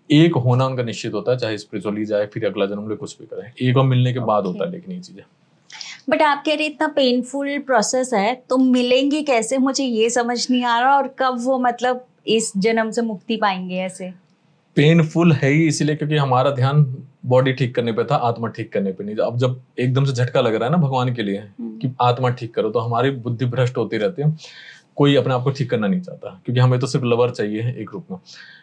एक होना उनका निश्चित होता है, चाहे स्पिरिचुअली जाए, फिर अगला जन्म में कुछ भी करे, एक बार मिलने के बाद होता है। लेकिन ये चीजें, बट आप कह रहे इतना पेनफुल प्रोसेस है, तो मिलेंगे कैसे, मुझे ये समझ नहीं आ रहा। और कब वो मतलब इस जन्म से मुक्ति पाएंगे ऐसे? पेनफुल है ही इसीलिए क्योंकि हमारा ध्यान बॉडी ठीक करने पे था, आत्मा ठीक करने पे नहीं। अब जब एकदम से झटका लग रहा है ना भगवान के लिए कि आत्मा ठीक करो, तो हमारी बुद्धि भ्रष्ट होती रहती है। कोई अपने आप को ठीक करना नहीं चाहता, क्योंकि हमें तो सिर्फ लवर चाहिए है एक रूप में।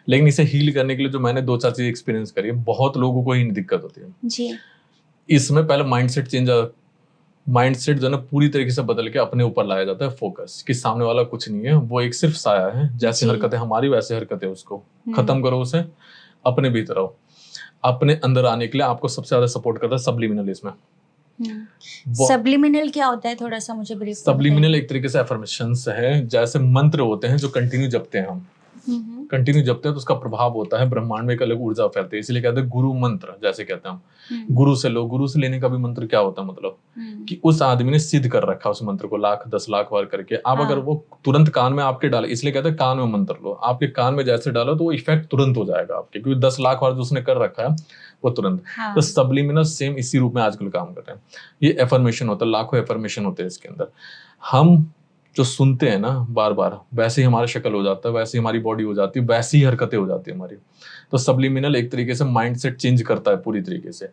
लेकिन इसे हील करने के लिए जो मैंने 2-4 चीजें एक्सपीरियंस करी है, बहुत लोगों को ही दिक्कत होती है जी। इसमें पहले माइंडसेट जो है ना पूरी तरीके से बदल के अपने ऊपर लाया जाता है, फोकस कि सामने वाला कुछ नहीं है, वो एक सिर्फ साया है। जैसे हरकतें हमारी वैसे हरकतें उसको खत्म करो, उसे अपने भीतर आओ। अपने अंदर आने के लिए आपको सबसे ज्यादा सपोर्ट करता है सब्लिमिनल। इसमें सब्लिमिनल क्या होता है, थोड़ा सा मुझे ब्रीफ बताइए। सब्लिमिनल एक तरीके से अफर्मेशंस है, जैसे मंत्र होते हैं जो कंटिन्यू जपते हैं हम, कंटिन्यू जपते हैं तो उसका प्रभाव होता है, ब्रह्मांड में एक अलग ऊर्जा फैलती है। इसलिए कहते हैं गुरु मंत्र, जैसे कहते हैं हम गुरु से लो। गुरु से लेने का भी मंत्र क्या होता है, मतलब कि उस आदमी ने सिद्ध कर रखा उस मंत्र को 1,00,000-10,00,000 बार करके। आप अगर वो तुरंत कान में आपके डाले, इसलिए कहते हैं कान में मंत्र लो, आपके कान में जैसे डालो तो वो इफेक्ट तुरंत हो जाएगा आपके, क्योंकि 10,00,000 बार जो उसने कर रखा है वो तुरंत। तो सब्लिमिनल सेम इसी रूप में आजकल काम कर रहे हैं। ये एफर्मेशन होता है, लाखों एफर्मेशन होते हैं इसके अंदर। हम जो सुनते हैं ना बार बार, वैसे ही हमारा शक्ल हो जाता है, वैसे ही हमारी बॉडी हो जाती है, वैसी ही हरकतें हो जाती है हमारी। तो सब्लिमिनल एक तरीके से माइंडसेट चेंज करता है पूरी तरीके से।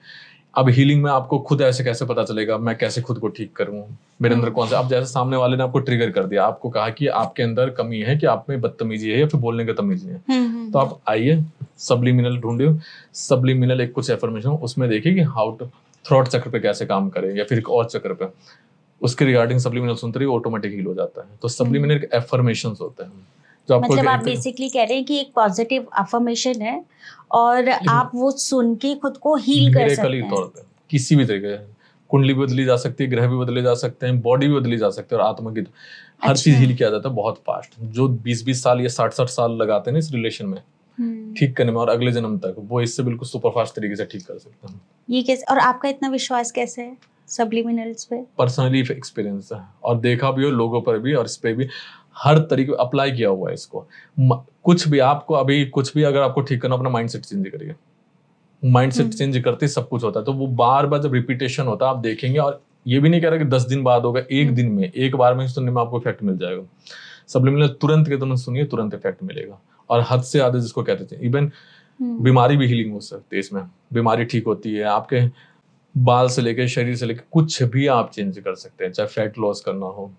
अब हीलिंग में आपको खुद ऐसे कैसे पता चलेगा मैं कैसे खुद को ठीक करूं, मेरे अंदर कौन सा। अब जैसे सामने वाले ने आपको ट्रिगर कर दिया, आपको कहा कि आपके अंदर कमी है, कि आप में बदतमीजी है या फिर बोलने का तमीज नहीं है, तो आप आइए सब्लिमिनल ढूंढिए। सब्लिमिनल एक कुछ एफर्मेशन, उसमें देखिए कि हाउ टू थ्रॉट चक्र पे कैसे काम करें, या फिर एक और चक्र पे, उसके रिगार्डिंग सब्लिमिनल सुनते ही ऑटोमेटिक हील हो जाता है। तो सब्लिमिनल एफर्मेशंस होते हैं जो आपको, मतलब आप बेसिकली कह रहे हैं कि एक पॉजिटिव अफर्मेशन है और आप वो सुन के खुद को हील कर सकते हैं। तौर पे किसी भी तरीके, कुंडली भी बदली जा सकती है, ग्रह भी बदले जा सकते हैं, बॉडी भी बदली जा सकती है, और आत्मा की हर चीज हील किया जाता है बहुत फास्ट। जो 20-20 साल या 60-60 साल लगाते हैं ना इस रिलेशन में ठीक करने में, और अगले जन्म तक वो इससे बिल्कुल सुपर फास्ट तरीके से ठीक कर सकते हैं। ये कैसे, और आपका इतना विश्वास कैसे है सब्लिमिनल्स पे? पर्सनली एक्सपीरियंस है, और देखा भी हो लोगों पर भी, और इस पे भी हर तरीके अप्लाई किया हुआ है इसको। कुछ भी आपको अभी कुछ भी अगर आपको ठीक करना, अपना माइंडसेट चेंज करिए। माइंडसेट चेंज करते सब कुछ होता है। तो वो बार बार जब रिपीटेशन होता है आप देखेंगे, और ये भी नहीं कह रहा कि 10 दिन बाद होगा, एक दिन में, एक बार में सुनने में आपको इफेक्ट मिल जाएगा। सब्लिमिनल तुरंत के तुरंत सुनिए, तुरंत इफेक्ट मिलेगा। और हद से ज्यादा जिसको कहते थे, इवन बीमारी भी हीलिंग हो सकती है इसमें। बीमारी ठीक होती है, आपके बाल से लेकर शरीर से लेकर कुछ भी आप चेंज कर सकते हैं, चाहे फैट लॉस करना हो,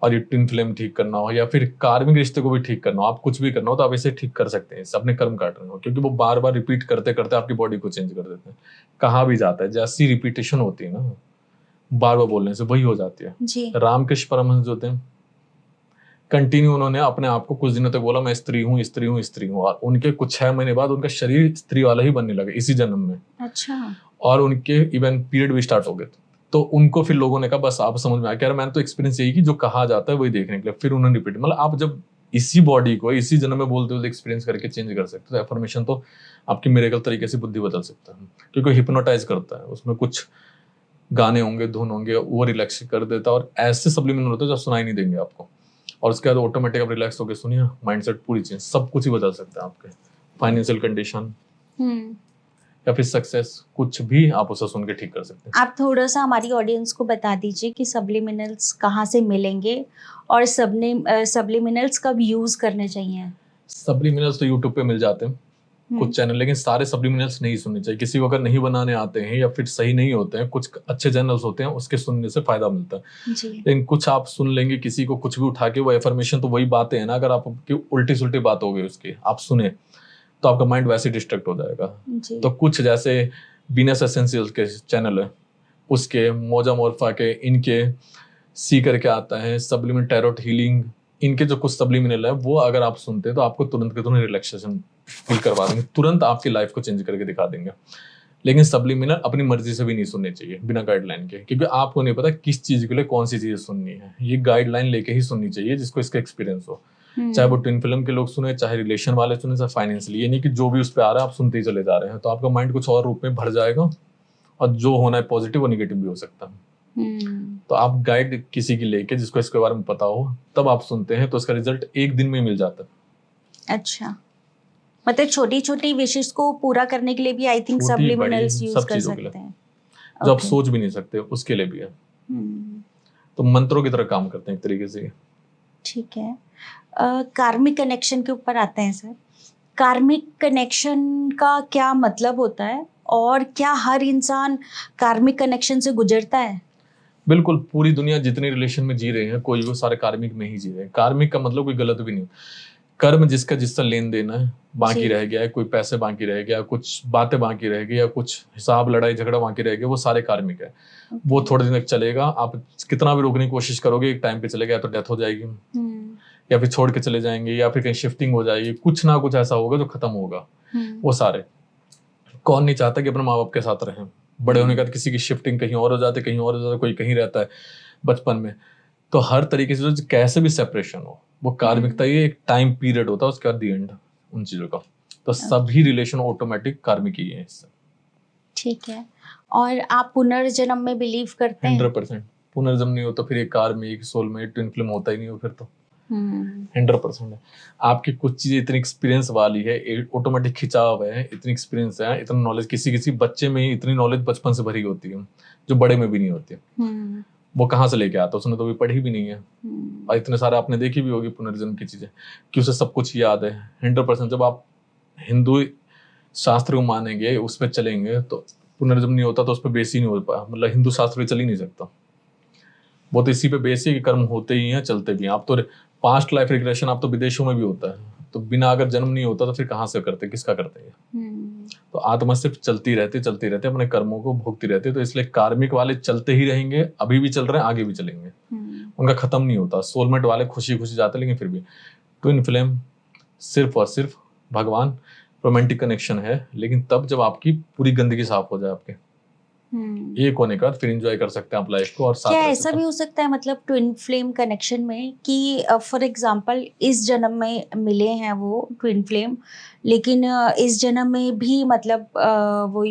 और ये ट्विन फ्लेम ठीक करना हो, या फिर कार्मिक रिश्ते को भी ठीक करना हो, आप कुछ भी करना हो तो आप इसे ठीक कर सकते हैं, अपने कर्म काट रहे हो। क्योंकि वो बार बार रिपीट करते करते आपकी बॉडी को चेंज कर देते हैं। कहा भी जाता है जैसी रिपीटेशन होती है ना बार बार बोलने से, वही हो जाती है। रामकृष्ण परमहंस जो थे, कंटिन्यू उन्होंने अपने आप को कुछ दिनों तक बोला मैं स्त्री हूँ, स्त्री हूँ, स्त्री हूँ, और उनके कुछ 6 महीने बाद उनका शरीर स्त्री वाला ही बनने लगा इसी जन्म में। अच्छा। और उनके इवन पीरियड भी स्टार्ट हो गए। तो उनको फिर लोगों ने कहा बस आप समझ में आ गया, मैंने तो एक्सपीरियंस यही कि जो कहा जाता है वही देखने के लिए। फिर उन्होंने रिपीट, मतलब आप जब इसी बॉडी को इसी जन्म में बोलते हुए एक्सपीरियंस करके चेंज कर सकते हो। तो एफर्मेशन तो आपकी मिरेकल तरीके से बुद्धि बदल सकता है, क्योंकि हिप्नोटाइज करता है। उसमें कुछ गाने होंगे, धुन होंगे, वो रिलैक्स कर देता है, और ऐसे सब्लिमिनल होते हैं जो सुनाई नहीं देंगे आपको, और उसके बाद ऑटोमेटिक आप रिलैक्स होकर सुनिए, माइंडसेट पूरी चेंज, सब कुछ ही बदल सकता है। आपके फाइनेंशियल कंडीशन या फिर सक्सेस, कुछ भी आप उसे सुन के ठीक कर सकते हैं। आप थोड़ा सा हमारी ऑडियंस को बता दीजिए कि सब्लिमिनल्स कहाँ से मिलेंगे, और सब्लिमिनल्स कब यूज करने चाहिए? सब्लिमिनल्स तो यूट्यूब पे मिल जाते हैं कुछ चैनल, लेकिन सारे सब्लिमिनल्स नहीं सुनने चाहिए। किसी को अगर नहीं बनाने आते हैं या फिर सही नहीं होते हैं, कुछ अच्छे चैनल्स होते हैं उसके सुनने से फायदा मिलता है। लेकिन कुछ आप सुन लेंगे किसी को कुछ भी उठा के, वो एफर्मेशन तो वही बातें हैं ना, अगर आपकी उल्टी सुल्टी बात हो गई उसकी आप सुने तो आपका माइंड वैसे डिस्ट्रैक्ट हो जाएगा। तो कुछ जैसे बीनस एसेंशियल्स के चैनल है, उसके मोजा मोरफा के, इनके सी करके आता है सब्लिमिनल टैरोट हीलिंग, इनके जो कुछ सब्लिमिनल है वो अगर आप सुनते हैं तो आपको तुरंत के तुरंत रिलैक्सेशन फील करवा देंगे, तुरंत आपकी लाइफ को चेंज करके दिखा देंगे। लेकिन सब्लिमिनल अपनी मर्जी से भी नहीं सुननी चाहिए बिना गाइडलाइन के, क्योंकि आपको नहीं पता किस चीज के लिए कौन सी चीज सुननी है। ये गाइडलाइन लेके ही सुननी चाहिए जिसको इसका एक्सपीरियंस हो, चाहे वो ट्विन फिल्म के लोग सुने, चाहे रिलेशन वाले सुने, चाहे फाइनेंशियली। ये नहीं कि जो भी उस पर आ रहा है आप सुनते ही चले जा रहे हैं, तो आपका माइंड कुछ और रूप में भर जाएगा और जो होना है पॉजिटिव और निगेटिव भी हो सकता है। तो आप गाइड किसी की लेके जिसको इसके बारे में पता हो तब आप सुनते हैं, तो इसका रिजल्ट एक दिन में मिल जाता है। अच्छा, मतलब छोटी छोटी विशेष को पूरा करने के लिए भी आई थिंक सब्लिमिनल्स यूज कर सकते हैं, जो आप सोच भी नहीं सकते उसके लिए भी है। तो मंत्रों की तरह काम करते हैं एक तरीके से। ठीक है, कार्मिक कनेक्शन के ऊपर आते हैं सर। कार्मिक कनेक्शन का क्या मतलब होता है और क्या हर इंसान कार्मिक कनेक्शन से गुजरता है? बिल्कुल, पूरी दुनिया जितने रिलेशन में जी रहे हैं कोई वो सारे कार्मिक में ही जी रहे हैं। कार्मिक का मतलब कोई गलत भी नहीं, कर्म जिसका जिसका लेन देन है बाकी रह गया है, कोई पैसे बाकी रह गया, कुछ बातें बाकी रह गई, या कुछ हिसाब लड़ाई झगड़ा बाकी रह गया, वो सारे कार्मिक है। वो थोड़े दिन तक चलेगा, आप कितना भी रोकने की कोशिश करोगे एक टाइम पे चलेगा, या तो डेथ हो जाएगी या फिर छोड़ के चले जाएंगे, या फिर कहीं शिफ्टिंग हो जाएगी, कुछ ना कुछ ऐसा होगा जो खत्म होगा। वो सारे, कौन नहीं चाहता कि अपने माँ बाप के साथ रहें। बड़े होने के बाद किसी की शिफ्टिंग कहीं और हो जाती, कहीं और हो जाता, कोई कहीं रहता है बचपन में। तो हर तरीके से जो कैसे भी सेपरेशन हो वो कार्मिकता, ये एक टाइम पीरियड होता है, उसके बाद दी एंड उन चीजों का। तो सभी रिलेशन ऑटोमेटिक कार्मिक ही है इससे। ठीक है, और आप पुनर्जन्म में बिलीव करते हैं? 100%। पुनर्जन्म नहीं हो तो फिर एक कार्मिक सोलमेट ट्विन फ्लेम होता ही नहीं हो फिर तो। 100% है। आपकी कुछ चीजें इतनी एक्सपीरियंस वाली है, ऑटोमेटिक खिंचाव है, इतनी एक्सपीरियंस है, इतना नॉलेज, किसी बच्चे में ही इतनी नॉलेज बचपन से भरी होती है जो बड़े में भी नहीं होती है। वो कहाँ से लेके आता, उसने तो भी पढ़ी भी नहीं है। और इतने सारे आपने देखी भी होगी पुनर्जन्म की चीजें कि उसे सब कुछ याद है। 100%। जब आप हिंदू शास्त्र को मानेंगे, उसमें चलेंगे, तो पुनर्जन्म नहीं होता तो उस पर बेस ही नहीं हो पाया, मतलब हिंदू शास्त्र चल ही नहीं सकता। वो तो इसी पे बेस है कि कर्म होते ही हैं, चलते भी हैं। आप तो पास्ट लाइफ रिग्रेशन आप तो विदेशों में भी होता है, तो बिना अगर जन्म नहीं होता तो फिर कहाँ से करते, किसका करते हैं? तो आत्मा सिर्फ चलती रहती अपने कर्मों को भोगती रहती। तो इसलिए कार्मिक वाले चलते ही रहेंगे, अभी भी चल रहे हैं, आगे भी चलेंगे, उनका खत्म नहीं होता। सोलमेट वाले खुशी खुशी जाते, लेकिन फिर भी ट्विन फ्लेम सिर्फ और सिर्फ भगवान, रोमांटिक कनेक्शन है, लेकिन तब जब आपकी पूरी गंदगी साफ हो जाए आपके एक होने का, फिर एंजॉय कर सकते हैं आप लाइफ को। और क्या ऐसा भी हो सकता है मतलब ट्विन फ्लेम कनेक्शन में कि फॉर एग्जांपल इस जन्म में मिले हैं वो ट्विन फ्लेम, लेकिन इस जन्म में भी मतलब वो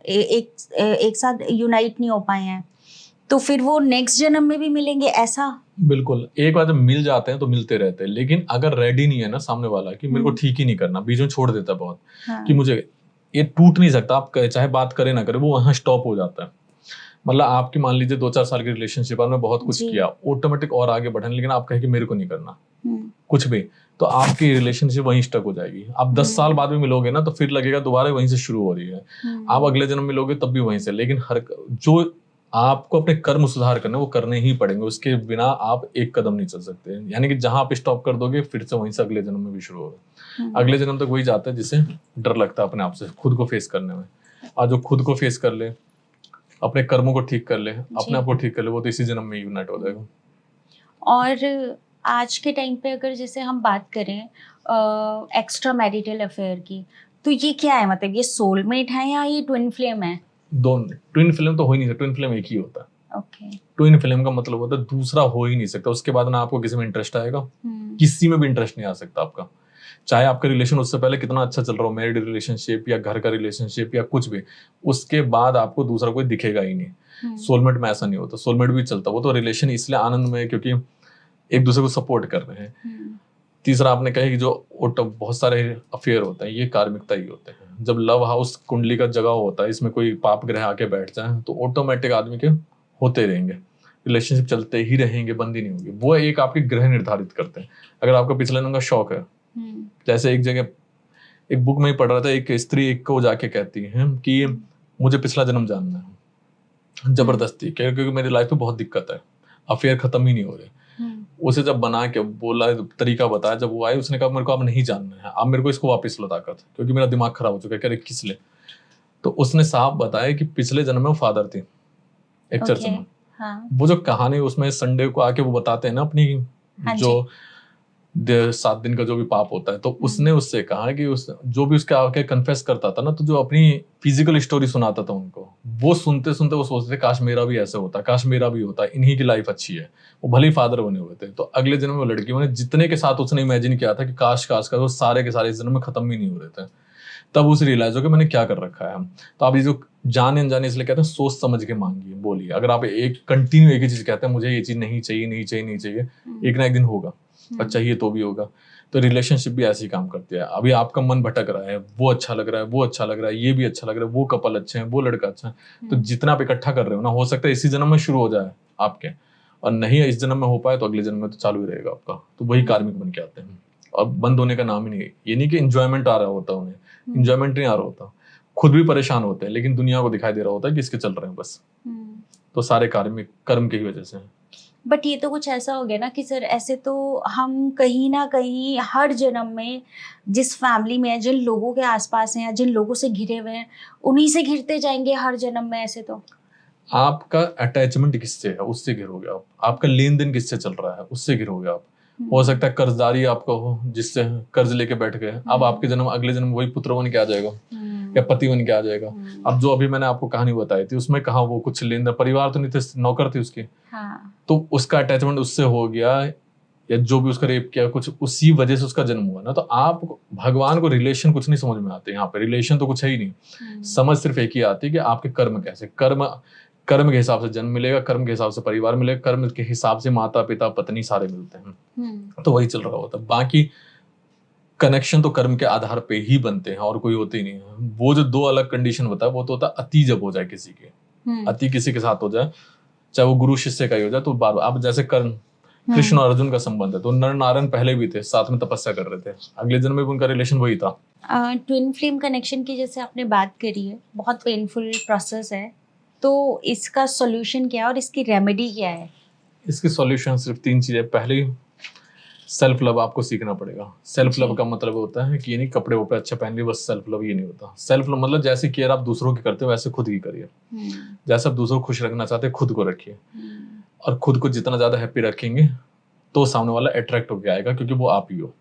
एक साथ यूनाइट नहीं हो पाए हैं, तो फिर वो नेक्स्ट जन्म में भी मिलेंगे ऐसा? बिल्कुल, एक बार जब मिल जाते हैं तो मिलते रहते हैं, लेकिन अगर रेडी नहीं है ना सामने वाला कि मेरे को ठीक ही नहीं करना, बीच में छोड़ देता है बहुत। कि मुझे ये टूट नहीं सकता, आप चाहे बात करें ना करें, वो वहां स्टॉप हो जाता है। मतलब आपकी मान लीजिए 2-4 साल की रिलेशनशिप, आपने बहुत कुछ किया, ऑटोमेटिक और आगे बढ़ने, लेकिन आप कहें कि मेरे को नहीं करना कुछ भी, तो आपकी रिलेशनशिप वहीं स्टक हो जाएगी। आप 10 साल बाद भी मिलोगे ना तो फिर लगेगा दोबारा वहीं से शुरू हो रही है। आप अगले जन्म मिलोगे तब भी वहीं से, लेकिन हर जो आपको अपने कर्म सुधार करने वो करने ही पड़ेंगे, उसके बिना आप एक कदम नहीं चल सकते। यानी कि जहां आप स्टॉप कर दोगे फिर से वहीं से अगले जन्म में भी शुरू होगा। अगले जन्म तक वही जाता है जिसे डर लगता है अपने आप से, खुद को फेस करने में। और जो खुद को फेस कर ले, अपने कर्मों को ठीक कर ले, अपने आप को ठीक कर ले, वो तो इसी जन्म में यूनाइट हो जाएगा। और आज के टाइम पे अगर जैसे हम बात करें एक्स्ट्रा मैरिटल अफेयर की, तो ये क्या है, मतलब ये सोलमेट है या ये ट्विन फ्लेम है? दोनों। ट्विन फ्लेम तो हो ही नहीं सकता, ट्विन फ्लेम एक ही होता है। ट्विन फ्लेम का मतलब होता है दूसरा हो ही नहीं सकता। उसके बाद ना आपको किसी में इंटरेस्ट आएगा, किसी में भी इंटरेस्ट नहीं आ सकता आपका, चाहे आपका रिलेशन उससे पहले कितना अच्छा चल रहा हो, मैरिड रिलेशनशिप या घर का रिलेशनशिप या कुछ भी, उसके बाद आपको दूसरा कोई दिखेगा ही नहीं। सोलमेट में ऐसा नहीं होता, सोलमेट भी चलता, वो तो रिलेशन इसलिए आनंद में है क्योंकि एक दूसरे को सपोर्ट कर रहे हैं। तीसरा आपने कहा कि जो बहुत सारे अफेयर होते हैं ये कार्मिकता ही होते हैं। जब लव हाउस कुंडली का जगह होता है, इसमें कोई पाप ग्रह आके बैठ जाए तो ऑटोमेटिक आदमी के होते रहेंगे, रिलेशनशिप चलते ही रहेंगे, बंद ही नहीं होगी। वो एक आपके ग्रह निर्धारित करते हैं। अगर आपका पिछले जन्म का शौक है, जैसे एक जगह एक बुक में ही पढ़ रहा था, एक स्त्री एक को जाके कहती है कि मुझे पिछला जन्म जानना है, जबरदस्ती, क्योंकि मेरी लाइफ में बहुत दिक्कत है, अफेयर खत्म ही नहीं हो रहे। उसे जब बना के बोला, तरीका बताया, जब वो आए उसने कहा मेरे को अब नहीं जानना है, अब मेरे को इसको वापस लो ताकत, क्योंकि मेरा दिमाग खराब हो चुका है। कह रहे किस लिए? तो उसने साफ बताया कि पिछले जन्म में वो फादर थी एक चर्च में। वो जो कहानी उसमें संडे को आके वो बताते हैं ना अपनी जो 7 दिन का जो भी पाप होता है, तो उसने उससे कहा कि उस जो भी उसके आके कन्फेस करता था ना, तो जो अपनी फिजिकल स्टोरी सुनाता था उनको, वो सुनते सुनते वो सोचते थे काश मेरा भी ऐसे होता, काश मेरा भी होता, इन्हीं की लाइफ अच्छी है। वो भले ही फादर बने हुए थे, तो अगले जन्म में वो लड़की ने जितने के साथ उसने इमेजिन किया था कि काश काश का, वो सारे के सारे इस जन्म में खत्म ही नहीं हो रहे थे। तब उसे रियलाइज हो कि मैंने क्या कर रखा है। तो आप ये जो जाने अनजाने इसलिए कहते हैं सोच समझ के मांगिए, बोलिए। अगर आप एक कंटिन्यू एक ही चीज कहते हैं, मुझे ये चीज नहीं चाहिए नहीं चाहिए नहीं चाहिए, एक ना एक दिन होगा, और चाहिए तो भी होगा। तो रिलेशनशिप भी ऐसे ही काम करती है। अभी आपका मन भटक रहा है, वो अच्छा लग रहा है, वो अच्छा लग रहा है, ये भी अच्छा लग रहा है, वो कपल अच्छे हैं, वो लड़का अच्छा है, तो जितना आप इकट्ठा कर रहे हो ना, हो सकता है इसी जन्म में शुरू हो जाए आपके, और नहीं इस जन्म में हो पाए तो अगले जन्म में तो चालू ही रहेगा आपका। तो वही कार्मिक बन के आते हैं, और बंद होने का नाम ही नहीं है। ये नहीं कि इंजॉयमेंट आ रहा होता उन्हें, इंजॉयमेंट नहीं आ रहा होता, खुद भी परेशान होते हैं, लेकिन दुनिया को दिखाई दे रहा होता है कि इसके चल रहे हैं बस। तो सारे कार्मिक कर्म की वजह से। बट ये तो कुछ ऐसा हो गया ना कि सर, ऐसे तो हम कहीं ना कहीं हर जन्म में जिस फैमिली में है, जिन लोगों के आसपास हैं या जिन लोगों से घिरे हुए हैं, उन्हीं से घिरते जाएंगे हर जन्म में। ऐसे तो आपका अटैचमेंट किससे है उससे घिरोगे आप, आपका लेन देन किससे चल रहा है उससे घिरोगे आप। हो सकता है कर्जदारी आपका हो, जिससे कर्ज लेके बैठ गए, अब आपके जन्म अगले जन्म वही पुत्र बन के आ जाएगा या पति बन के आ जाएगा। अब जो अभी मैंने आपको कहानी बताई थी उसमें कहा वो कुछ लेन देन, परिवार तो नहीं थे, नौकर थे उसके, तो उसका अटैचमेंट उससे हो गया, या जो भी उसका रेप किया कुछ उसी वजह से उसका जन्म हुआ ना। तो आप भगवान को रिलेशन कुछ नहीं समझ में आते, यहाँ पे रिलेशन तो कुछ है ही नहीं। समझ सिर्फ एक ही आती है कि आपके कर्म कैसे, कर्म के हिसाब से जन्म मिलेगा, कर्म के हिसाब से परिवार मिलेगा, कर्म के हिसाब से माता पिता पत्नी सारे मिलते हैं। तो वही चल रहा होता है। बाकी कनेक्शन तो कर्म के आधार पे ही बनते हैं और कोई होते ही नहीं है। वो जो दो अलग कंडीशन होता है वो तो होता है अति, जब हो जाए किसी के, अति किसी के साथ हो जाए, चाहे वो गुरु शिष्य का ही हो जाए, तो बार बार अब जैसे कर्ण कृष्ण और अर्जुन का संबंध है, तो नर नारायण पहले भी थे, साथ में तपस्या कर रहे थे, अगले जन्म में भी उनका रिलेशन वही था। ट्विन फ्लेम कनेक्शन की जैसे आपने बात करी है, बहुत पेनफुल प्रोसेस है, तो इसका सॉल्यूशन क्या है और इसकी रेमेडी क्या है? इसकी सॉल्यूशन सिर्फ 3 चीजें। पहली, सेल्फ लव आपको सीखना पड़ेगा। सेल्फ लव का मतलब होता है कि ये नहीं कपड़े वपड़े अच्छे पहन लिए बस सेल्फ लव, ये नहीं होता। सेल्फ लव मतलब जैसे केयर आप दूसरों की करते हो वैसे खुद की करिए। जैसे आप दूसरों को खुश रखना चाहते हैं खुद को रखिए, और खुद को जितना ज्यादा हैप्पी रखेंगे तो सामने वाला अट्रैक्ट होकर आएगा, क्योंकि वो आप ही हो।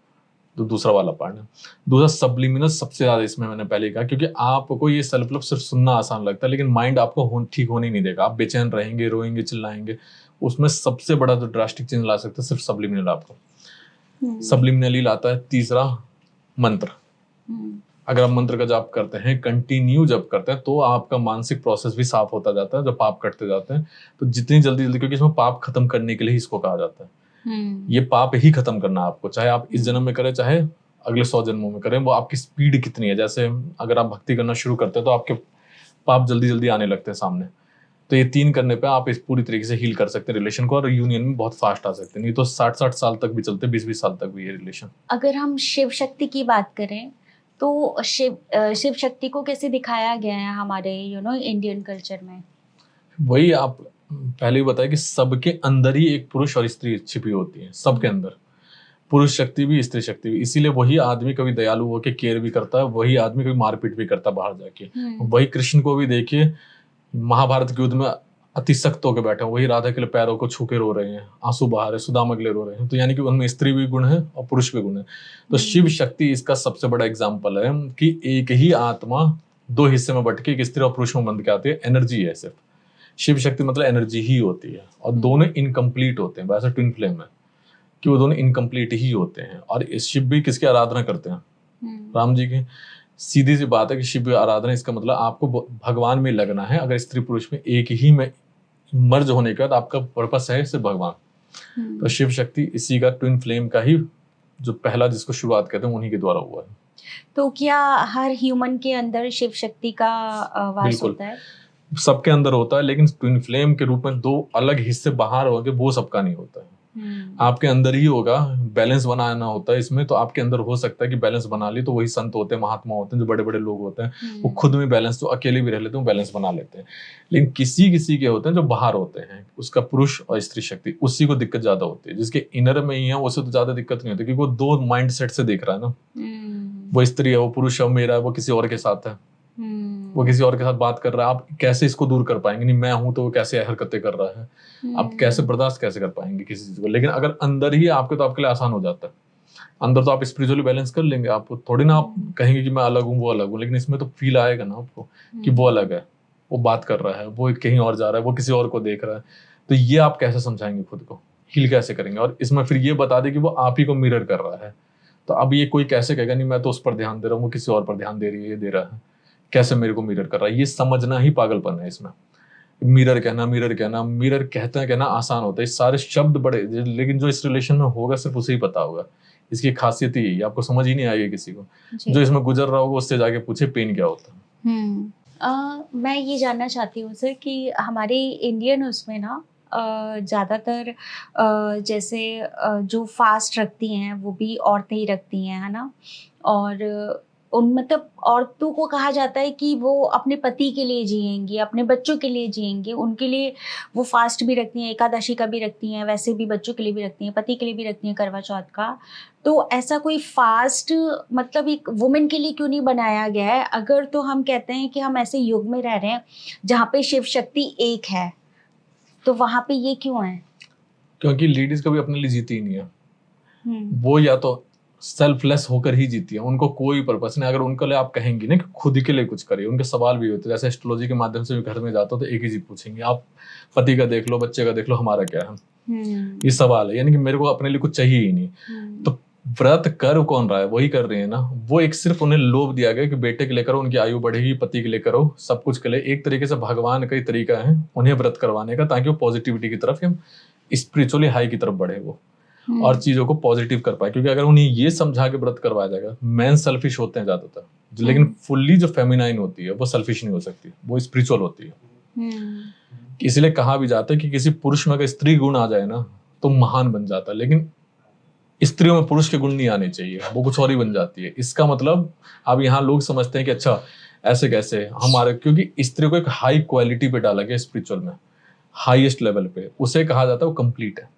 तो दूसरा वाला पार्ट है। दूसरा सब्लिमिनल सबसे ज्यादा इसमें मैंने पहले कहा, क्योंकि आपको ये सेल्फ लव सिर्फ सुनना आसान लगता है, लेकिन माइंड आपको ठीक होने नहीं देगा। आप बेचैन रहेंगे, रोएंगे, चिल्लाएंगे। उसमें सबसे बड़ा जो ड्रास्टिक चेंज ला सकता है सिर्फ सब्लिमिनल आपको सब्लिमिनली लाता है। तीसरा, मंत्र। अगर आप मंत्र का जाप करते हैं, कंटिन्यू जब करते हैं, तो आपका मानसिक प्रोसेस भी साफ होता जाता है। जब पाप कटते जाते हैं तो जितनी जल्दी जल्दी, क्योंकि इसमें पाप खत्म करने के लिए इसको कहा जाता है। ये पाप ही खत्म करना है आपको, चाहे आप इस जन्म में करें चाहे अगले 100 जन्मों में करें। वो आपकी स्पीड कितनी है। जैसे अगर आप भक्ति करना शुरू करते हैं तो आपके पाप जल्दी जल्दी आने लगते हैं सामने। तो ये 3 करने पे आप इस पूरी तरीके से हील कर सकते हैं रिलेशन को, और यूनियन में बहुत फास्ट आ सकते हैं। नहीं तो 60-60 साल तक भी चलते, 20-20 साल तक भी ये रिलेशन। अगर हम शिव शक्ति की बात करें तो शिव शक्ति को कैसे दिखाया गया है हमारे इंडियन कल्चर में? वही आप पहले ही बताया कि सबके अंदर ही एक पुरुष और स्त्री छिपी होती है, सबके अंदर पुरुष शक्ति भी स्त्री शक्ति भी। इसीलिए वही आदमी कभी दयालु होकर केयर भी करता है, वही आदमी कभी मारपीट भी करता है बाहर जाके। वही कृष्ण को भी देखिए, महाभारत के युद्ध में अति सख्त होकर बैठे हैं, वही राधा के लिए पैरों को छू के रो रहे हैं, आंसू बहा रहे, सुदामा के लिए रो रहे हैं। तो यानी कि उनमें स्त्री भी गुण है और पुरुष भी गुण है। तो शिव शक्ति इसका सबसे बड़ा एग्जाम्पल है कि एक ही आत्मा 2 हिस्से में बट के एक स्त्री और पुरुष में बंध के आती है। एनर्जी है सिर्फ। शिव शक्ति मतलब एनर्जी ही होती है, और दोनों इनकम्प्लीट होते हैं। वैसे ट्विन फ्लेम है कि वो दोनों इनकम्प्लीट ही होते हैं। और शिव भी किसकी आराधना करते हैं? राम जी की। सीधी सी बात है कि शिव आराधना, इसका मतलब आपको भगवान में लगना है। अगर स्त्री पुरुष में एक ही में मर्ज होने के बाद आपका पर्पस है सिर्फ भगवान। तो शिव शक्ति इसी का, ट्विन फ्लेम का ही जो पहला जिसको शुरुआत कहते हैं उन्हीं के द्वारा हुआ है। तो क्या हर ह्यूमन के अंदर शिव शक्ति का वास होता है? सबके अंदर होता है, लेकिन ट्विन फ्लेम के रूप में 2 अलग हिस्से बाहर होंगे, वो सबका नहीं होता है। आपके अंदर ही होगा। बैलेंस बनाना होता है इसमें। तो आपके अंदर हो सकता है कि बैलेंस बना ली, तो वही संत होते हैं, महात्मा होते हैं, जो बड़े बड़े लोग होते हैं, वो खुद में बैलेंस, तो अकेले भी रह लेते हैं, बैलेंस बना लेते हैं। लेकिन किसी किसी के होते हैं जो बाहर होते हैं, उसका पुरुष और स्त्री शक्ति, उसी को दिक्कत ज्यादा होती है। जिसके इनर में ही है उसे तो ज्यादा दिक्कत नहीं होती, क्योंकि वो 2 माइंड सेट से देख रहा है ना। वो स्त्री है, वो पुरुष है, मेरा है, वो किसी और के साथ है, वो किसी और के साथ बात कर रहा है। आप कैसे इसको दूर कर पाएंगे? नहीं, मैं हूं तो वो कैसे हरकतें कर रहा है, आप कैसे बर्दाश्त कैसे कर पाएंगे किसी चीज को? लेकिन अगर अंदर ही आपके, तो आपके लिए आसान हो जाता है। अंदर तो आप स्पिरिचुअली बैलेंस कर लेंगे, आप थोड़ी ना आप कहेंगे कि मैं अलग हूँ वो अलग हूँ, लेकिन इसमें तो फील आएगा ना आपको कि वो अलग है, वो बात कर रहा है, वो कहीं और जा रहा है, वो किसी और को देख रहा है। तो ये आप कैसे समझाएंगे खुद को, हील कैसे करेंगे? और इसमें फिर ये बता दे कि वो आप ही को मिरर कर रहा है, तो अब ये कोई कैसे कहेगा नहीं मैं तो उस पर ध्यान दे रहा हूँ, वो किसी और पर ध्यान दे रही है, ये दे रहा है, कैसे मेरे को मिरर कर रहा है? ये समझना ही पागलपन है इसमें। मिरर कहना, मिरर कहना, मिरर कहना आसान होता है, सारे शब्द बड़े, लेकिन जो इस रिलेशन में होगा सिर्फ उसे ही पता होगा। इसकी खासियत ही यही, आपको समझ ही नहीं आएगी किसी को, जो इसमें गुजर रहा होगा उससे जाके पूछे पेन क्या होता है। मैं ये जानना चाहती हूँ सर कि हमारे इंडियन उसमें ना ज़्यादातर जैसे जो फास्ट रखती हैं वो भी औरतें ही रखती हैं, है ना? और उन मतलब औरतों को कहा जाता है कि वो अपने पति के लिए जिएंगी, अपने बच्चों के लिए जिएंगी, उनके लिए वो फास्ट भी रखती हैं, एकादशी का भी रखती हैं, वैसे भी बच्चों के लिए भी रखती हैं, पति के लिए भी रखती हैं करवा चौथ का। तो ऐसा कोई फास्ट मतलब एक वुमेन के लिए क्यों नहीं बनाया गया है? अगर तो हम कहते हैं कि हम ऐसे युग में रह रहे हैं जहाँ पे शिव शक्ति एक है, तो वहाँ पे ये क्यों है? क्योंकि लेडीज कभी अपने लिए जीती ही नहीं है, वो या तो सेल्फलेस होकर ही जीती है, उनको कोई पर्पस नहीं। अगर उनके लिए आप कहेंगे ना कि खुद के लिए कुछ करिए, उनके सवाल भी होते हैं, जैसे एस्ट्रोलॉजी के माध्यम से भी घर में जाता हो तो एक ही चीज पूछेंगे, आप पति का देख लो, बच्चे का देख लो, हमारा क्या है? ये सवाल है, यानी कि मेरे को अपने लिए कुछ चाहिए ही नहीं। तो व्रत कर कौन रहा है? वही कर रही है ना। वो एक सिर्फ उन्हें लोभ दिया गया कि बेटे के लिए करो, उनकी आयु बढ़ेगी, पति के लिए करो, सब कुछ के लिए। एक तरीके से भगवान का ही तरीका है उन्हें व्रत करवाने का, ताकि वो पॉजिटिविटी की तरफ या स्पिरिचुअली हाई की तरफ बढ़े वो, और चीजों को पॉजिटिव कर पाए। क्योंकि अगर उन्हें ये समझा के व्रत करवाया जाएगा, मेन सेल्फिश होते हैं ज्यादातर, लेकिन फुल्ली जो फेमिनाइन होती है वो सेल्फिश नहीं हो सकती, वो स्पिरिचुअल होती है। इसलिए कहा भी जाता है कि किसी पुरुष में अगर स्त्री गुण आ जाए ना तो महान बन जाता है, लेकिन स्त्रियों में पुरुष के गुण नहीं आने चाहिए, वो कुछ और ही बन जाती है। इसका मतलब अब यहाँ लोग समझते हैं कि अच्छा ऐसे कैसे हमारे, क्योंकि स्त्री को एक हाई क्वालिटी पे डाला गया स्पिरिचुअल में, हाईएस्ट लेवल पे, उसे कहा जाता है वो कंप्लीट है।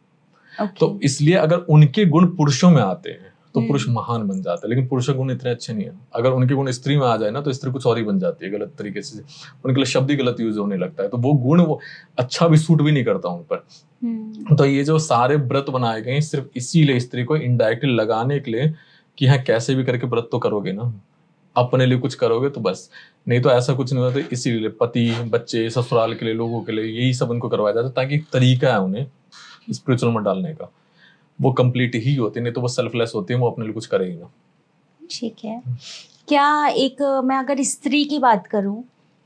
तो इसलिए अगर उनके गुण पुरुषों में आते हैं तो पुरुष महान बन जाता है, लेकिन पुरुष के गुण इतने अच्छे नहीं है। अगर उनके गुण स्त्री में आ जाए ना तो स्त्री कुछ और ही बन जाती है, गलत तरीके से, उनके लिए शब्द ही गलत यूज होने लगता है, तो वो गुण वो अच्छा भी सूट भी नहीं करता उन पर। तो ये जो सारे व्रत बनाए गए सिर्फ इसीलिए स्त्री को इनडायरेक्टली लगाने के लिए कि हाँ कैसे भी करके व्रत तो करोगे ना, अपने लिए कुछ करोगे तो बस, नहीं तो ऐसा कुछ नहीं होता। इसीलिए पति, बच्चे, ससुराल के लिए, लोगों के लिए यही सब उनको करवाया जाता है, ताकि एक तरीका है उन्हें स्पिरिचुअल में डालने का। वो कंप्लीट ही होती है, नहीं तो वो सेल्फलेस होती है, वो अपने लिए कुछ करेगी ना। ठीक है। क्या एक मैं अगर स्त्री की बात करूं,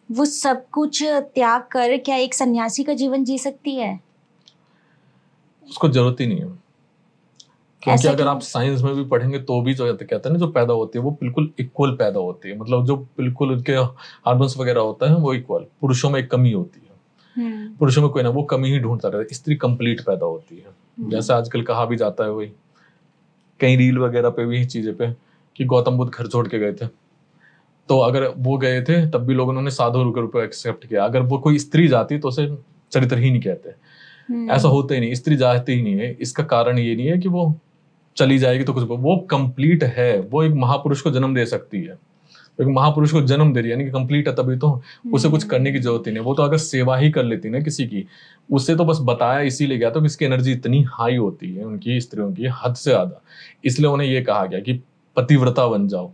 वो सब कुछ त्याग कर क्या एक सन्यासी का जीवन जी सकती है? उसको जरूरत ही नहीं है, क्योंकि अगर आप साइंस में भी पढ़ेंगे तो भी जो कहते हैं ना, जो पैदा होती है वो बिल्कुल इक्वल पैदा होती है, मतलब जो बिल्कुल उनके हार्मोन्स वगैरह होता है वो इक्वल। पुरुषों में एक कमी होती है, पुरुषों में कोई ना, वो कमी ही ढूंढता रहता है। स्त्री कंप्लीट पैदा होती है। जैसे आजकल कहा भी जाता है, वही कई रील वगैरह पे भी चीजें पे, कि गौतम बुद्ध घर छोड़ के गए थे, तो अगर वो गए थे तब भी लोगों ने साधु के रूप में एक्सेप्ट किया। अगर वो कोई स्त्री जाती तो उसे चरित्र ही नहीं कहते। ऐसा होता ही नहीं, स्त्री जाती ही नहीं है। इसका कारण ये नहीं है कि वो चली जाएगी तो कुछ, वो कंप्लीट है, वो एक महापुरुष को जन्म दे सकती है, एक महापुरुष को जन्म दे रही है, यानी कि कंप्लीट है, तभी तो उसे कुछ करने की जरूरत ही नहीं। वो तो अगर सेवा ही कर लेती ना किसी की, उससे तो बस बताया इसीलिए गया तो कि इसकी एनर्जी इतनी हाई होती है उनकी, स्त्रियों की, हद से ज्यादा। इसलिए उन्हें ये कहा गया कि पतिव्रता बन जाओ,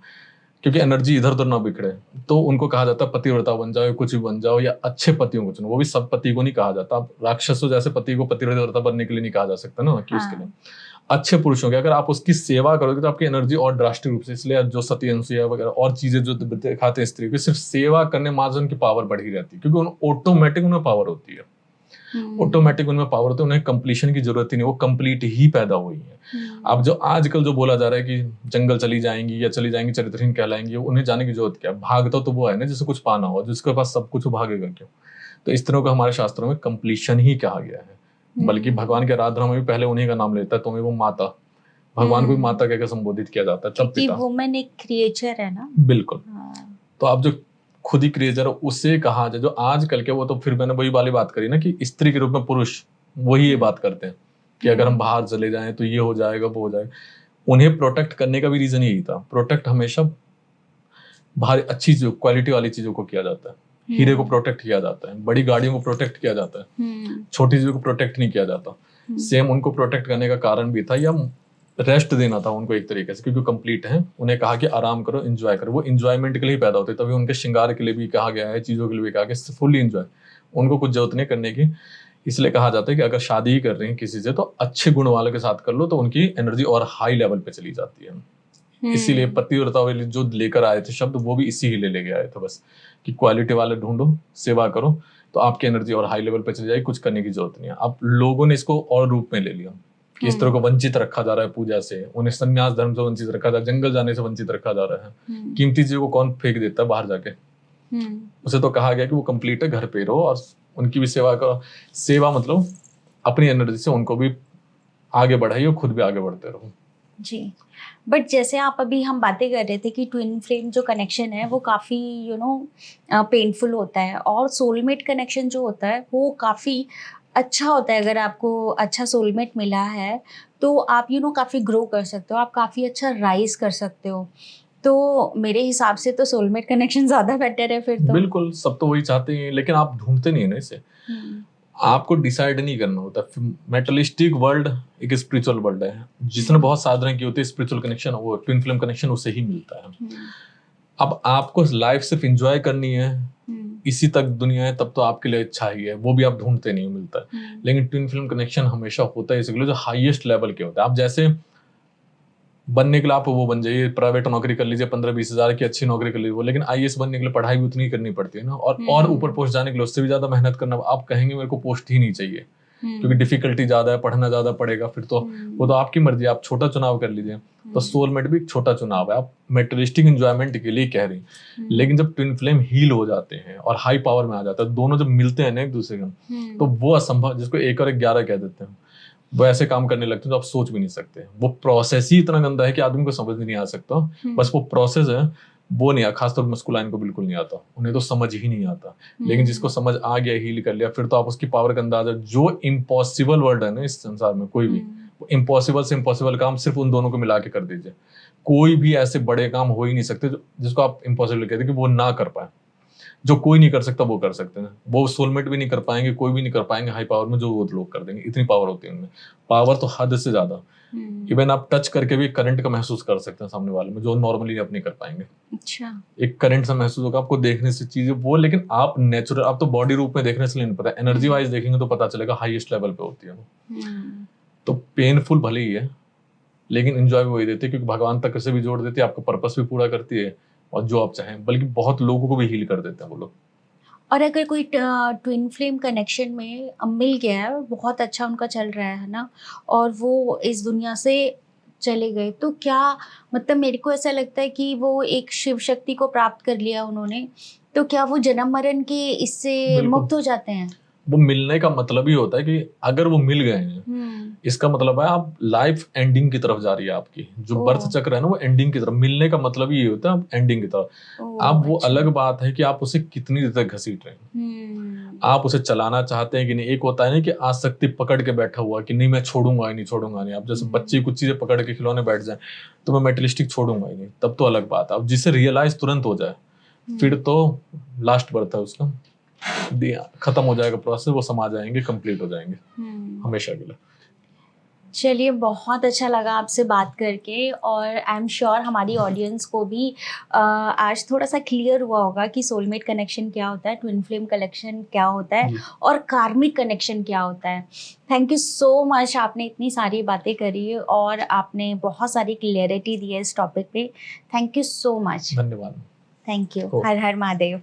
क्योंकि एनर्जी इधर उधर ना बिखरे। तो उनको कहा जाता है पतिव्रता बन जाओ, या कुछ भी बन जाओ, या अच्छे पतियों को चुनो। वो भी सब पति को नहीं कहा जाता, आप राक्षसों जैसे पति को पतिव्रता बनने के लिए नहीं कहा जा सकता ना, कि उसके लिए अच्छे पुरुषों के, अगर आप उसकी सेवा करोगे तो आपकी एनर्जी और ड्रास्टिक रूप से, इसलिए जो सती अनुसुईया वगैरह और चीजें जो दिखाते हैं स्त्री को, सिर्फ सेवा करने मात्र उनकी पावर बढ़ी रहती है, क्योंकि ऑटोमेटिक उनमें पावर होती है, ऑटोमेटिक उनमें पावर होती है, उन्हें कंप्लीशन की जरूरत ही नहीं, वो कंप्लीट ही पैदा हुई है। अब जो आजकल जो बोला जा रहा है कि जंगल चली जाएंगी या चली जाएंगी, चरित्रहीन कहलाएंगी, उन्हें जाने की जरूरत क्या? भागता तो वो है ना जिसे कुछ पाना हो, जिसके पास सब कुछ, भागेगा क्यों? तो इस तरह का हमारे शास्त्रों में कंप्लीशन ही कहा गया है। बल्कि भगवान के आराधना में भी पहले उन्हीं का नाम लेता है, तुम्हें वो माता, भगवान को भी माता कहकर संबोधित किया जाता है, तब पिता। वुमन एक क्रिएचर है ना, बिल्कुल। तो अब जो खुद ही क्रिएचर है उससे कहा जाए, जो आजकल के, वो तो फिर मैंने वही वाली बात करी ना कि स्त्री के रूप में पुरुष वही ये बात करते हैं कि अगर हम बाहर चले जाएं तो ये हो जाएगा, वो हो जाएगा। उन्हें प्रोटेक्ट करने का भी रीजन यही था। प्रोटेक्ट हमेशा बाहर अच्छी चीजों, क्वालिटी वाली चीजों को किया जाता है। हीरे को प्रोटेक्ट किया जाता है, बड़ी गाड़ियों को प्रोटेक्ट किया जाता है, छोटी चीजों को प्रोटेक्ट नहीं किया जाता। सेम उनको प्रोटेक्ट करने का कारण भी था, या रेस्ट देना था उनको एक तरीके से, क्योंकि कंप्लीट है। उन्हें कहा कि आराम करो, एंजॉय करो। वो एंजॉयमेंट के लिए ही पैदा होते, तभी उनके श्रृंगार के लिए भी कहा गया है, चीजों के लिए भी कहा गया है, फुल्ली एंजॉय। उनको कुछ जरूरत नहीं करने की। इसलिए कहा जाता है कि अगर शादी ही कर रहे हैं किसी से तो अच्छे गुण वालों के साथ कर लो, तो उनकी एनर्जी और हाई लेवल पे चली जाती है। इसीलिए पतिव्रता वाले जो लेकर आए थे शब्द, वो भी इसी के लिए लेके आए थे बस, कि क्वालिटी वाले ढूंढो, सेवा करो, तो आपकी एनर्जी और हाई लेवल पे चली जाएगी। कुछ करने की जरूरत नहीं है। अब लोगों ने इसको और रूप में ले लिया कि इस तरह को वंचित रखा जा रहा है पूजा से, उन्हें संन्यास धर्म से वंचित रखा जा रहा है, जंगल जाने से वंचित रखा जा रहा है। कीमती चीजों को कौन फेंक देता है बाहर जाके? उसे तो कहा गया कि वो कंप्लीट है, घर पे रहो और उनकी भी सेवा करो। सेवा मतलब अपनी एनर्जी से उनको भी आगे बढ़ाइए और खुद भी आगे बढ़ते रहो। जी, बट जैसे आप अभी हम बातें कर रहे थे कि ट्विन फ्लेम जो कनेक्शन है वो काफ़ी पेनफुल होता है, और सोलमेट कनेक्शन जो होता है वो काफ़ी अच्छा होता है। अगर आपको अच्छा सोलमेट मिला है तो आप काफ़ी ग्रो कर सकते हो, आप काफ़ी अच्छा राइज कर सकते हो। तो मेरे हिसाब से तो सोलमेट कनेक्शन ज़्यादा बेटर है फिर तो। बिल्कुल, सब तो वही चाहते हैं, लेकिन आप ढूंढते नहीं है ना इसे। आपको डिसाइड नहीं करना होता। मेटलिस्टिक वर्ल्ड एक स्पिरिचुअल वर्ल्ड है। जिसने बहुत साधना की होती है, स्पिरिचुअल कनेक्शन, वो ट्विन फ्लेम कनेक्शन उसे ही मिलता है। अब आपको लाइफ सिर्फ एंजॉय करनी है, इसी तक दुनिया है, तब तो आपके लिए अच्छा ही है। वो भी आप ढूंढते नहीं मिलता। लेकिन ट्विन फ्लेम कनेक्शन हमेशा होता है इसके लिए जो हाईएस्ट लेवल के होते हैं। आप जैसे बनने के लिए आप वो बन जाइए, प्राइवेट नौकरी कर लीजिए, 15-20 हजार की अच्छी नौकरी कर लीजिए वो, लेकिन आईएएस बनने के लिए पढ़ाई भी उतनी ही करनी पड़ती है ना, और ऊपर पोस्ट जाने के लिए उससे भी ज्यादा मेहनत करना। आप कहेंगे मेरे को पोस्ट ही नहीं चाहिए क्योंकि डिफिकल्टी ज्यादा है, पढ़ना ज्यादा पड़ेगा, फिर तो वो तो आपकी मर्जी, आप छोटा चुनाव कर लीजिए। तो सोलमेट भी एक छोटा चुनाव है। आप मेटेरियलिस्टिक एंजॉयमेंट के लिए कह रही, लेकिन जब ट्विन फ्लेम हील हो जाते हैं और हाई पावर में आ जाता है, दोनों जब मिलते हैं ना एक दूसरे का, तो वो असंभव, जिसको 1 और 11 कह देते हैं, वो ऐसे काम करने लगते हैं जो आप सोच भी नहीं सकते। वो प्रोसेस ही इतना गंदा है कि आदमी को समझ नहीं आ सकता। बस वो प्रोसेस है, वो नहीं, खासतौर पर मस्कुलाइन को बिल्कुल नहीं आता, उन्हें तो समझ ही नहीं आता। लेकिन जिसको समझ आ गया, हील कर लिया, फिर तो आप उसकी पावर का अंदाजा, जो इम्पॉसिबल वर्ड है ना इस संसार में कोई भी, इम्पॉसिबल से इम्पॉसिबल काम सिर्फ उन दोनों को मिला के कर दीजिए। कोई भी ऐसे बड़े काम हो ही नहीं सकते जिसको आप इम्पॉसिबल कहते कि वो ना कर पाए। जो कोई नहीं कर सकता वो कर सकते हैं। वो सोलमेट भी नहीं कर पाएंगे, कोई भी नहीं कर पाएंगे हाई पावर में, जो वो लोग कर देंगे। इतनी पावर होती है उनमें, पावर तो हद से ज्यादा। इवन आप टच करके भी करंट का महसूस कर सकते हैं सामने वाले में, जो नॉर्मली आप नहीं कर पाएंगे। अच्छा, एक करंट सा महसूस होगा आपको देखने से चीजें वो, लेकिन आप नेचुरल, आप तो बॉडी रूप में देखने से नहीं पता, एनर्जी वाइज देखेंगे तो पता चलेगा, हाईएस्ट लेवल पे होती है वो। तो पेनफुल भले ही है, लेकिन एंजॉय भी वही देती है, क्योंकि भगवान तक से भी जोड़ देती है, आपका पर्पस भी पूरा करती है, और जो आप चाहें, बल्कि बहुत लोगों को भी हील कर देते हैं वो लोग। और अगर कोई ट्विन फ्लेम कनेक्शन में मिल गया है, बहुत अच्छा उनका चल रहा है ना, और वो इस दुनिया से चले गए, तो क्या मतलब मेरे को ऐसा लगता है कि वो एक शिव शक्ति को प्राप्त कर लिया उन्होंने, तो क्या वो जन्म मरण के इससे मुक्त हो जाते हैं? वो मिलने का मतलब ही होता है कि अगर वो मिल गए हैं, इसका मतलब है आप लाइफ एंडिंग की तरफ जा रही है आपकी। जो बर्थ चक्र है ना, वो एंडिंग की तरफ, मिलने का मतलब ही होता है एंडिंग की तरफ। अब वो अलग बात है कि आप उसे कितनी देर तक घसीट रहे हैं, आप उसे चलाना चाहते हैं कि नहीं। एक होता है ना कि आसक्ति पकड़ के बैठा हुआ कि नहीं मैं छोड़ूंगा ही नहीं, छोड़ूंगा नहीं। आप जैसे बच्चे कुछ चीजें पकड़ के खिलौने बैठ जाए, तो मैं मेटेरियलिस्टिक छोड़ूंगा ही नहीं, तब तो अलग बात है। अब जिसे रियलाइज तुरंत हो जाए, फिर तो लास्ट बर्थ है उसका, खत्म हो जाएगा प्रोसेस, वो समा जाएंगे, कंप्लीट हो जाएंगे हमेशा के लिए। चलिए, बहुत अच्छा लगा आपसे बात करके, और आई एम श्योर हमारी ऑडियंस को भी आज थोड़ा सा क्लियर हुआ होगा कि सोलमेट कनेक्शन क्या होता है, ट्विन फ्लेम कनेक्शन क्या होता है, और कार्मिक कनेक्शन क्या होता है। थैंक यू सो मच, आपने इतनी सारी बातें करी और आपने बहुत सारी क्लियरिटी दी है इस टॉपिक पे। Thank you so much. धन्यवाद। Thank you. हर हर महादेव।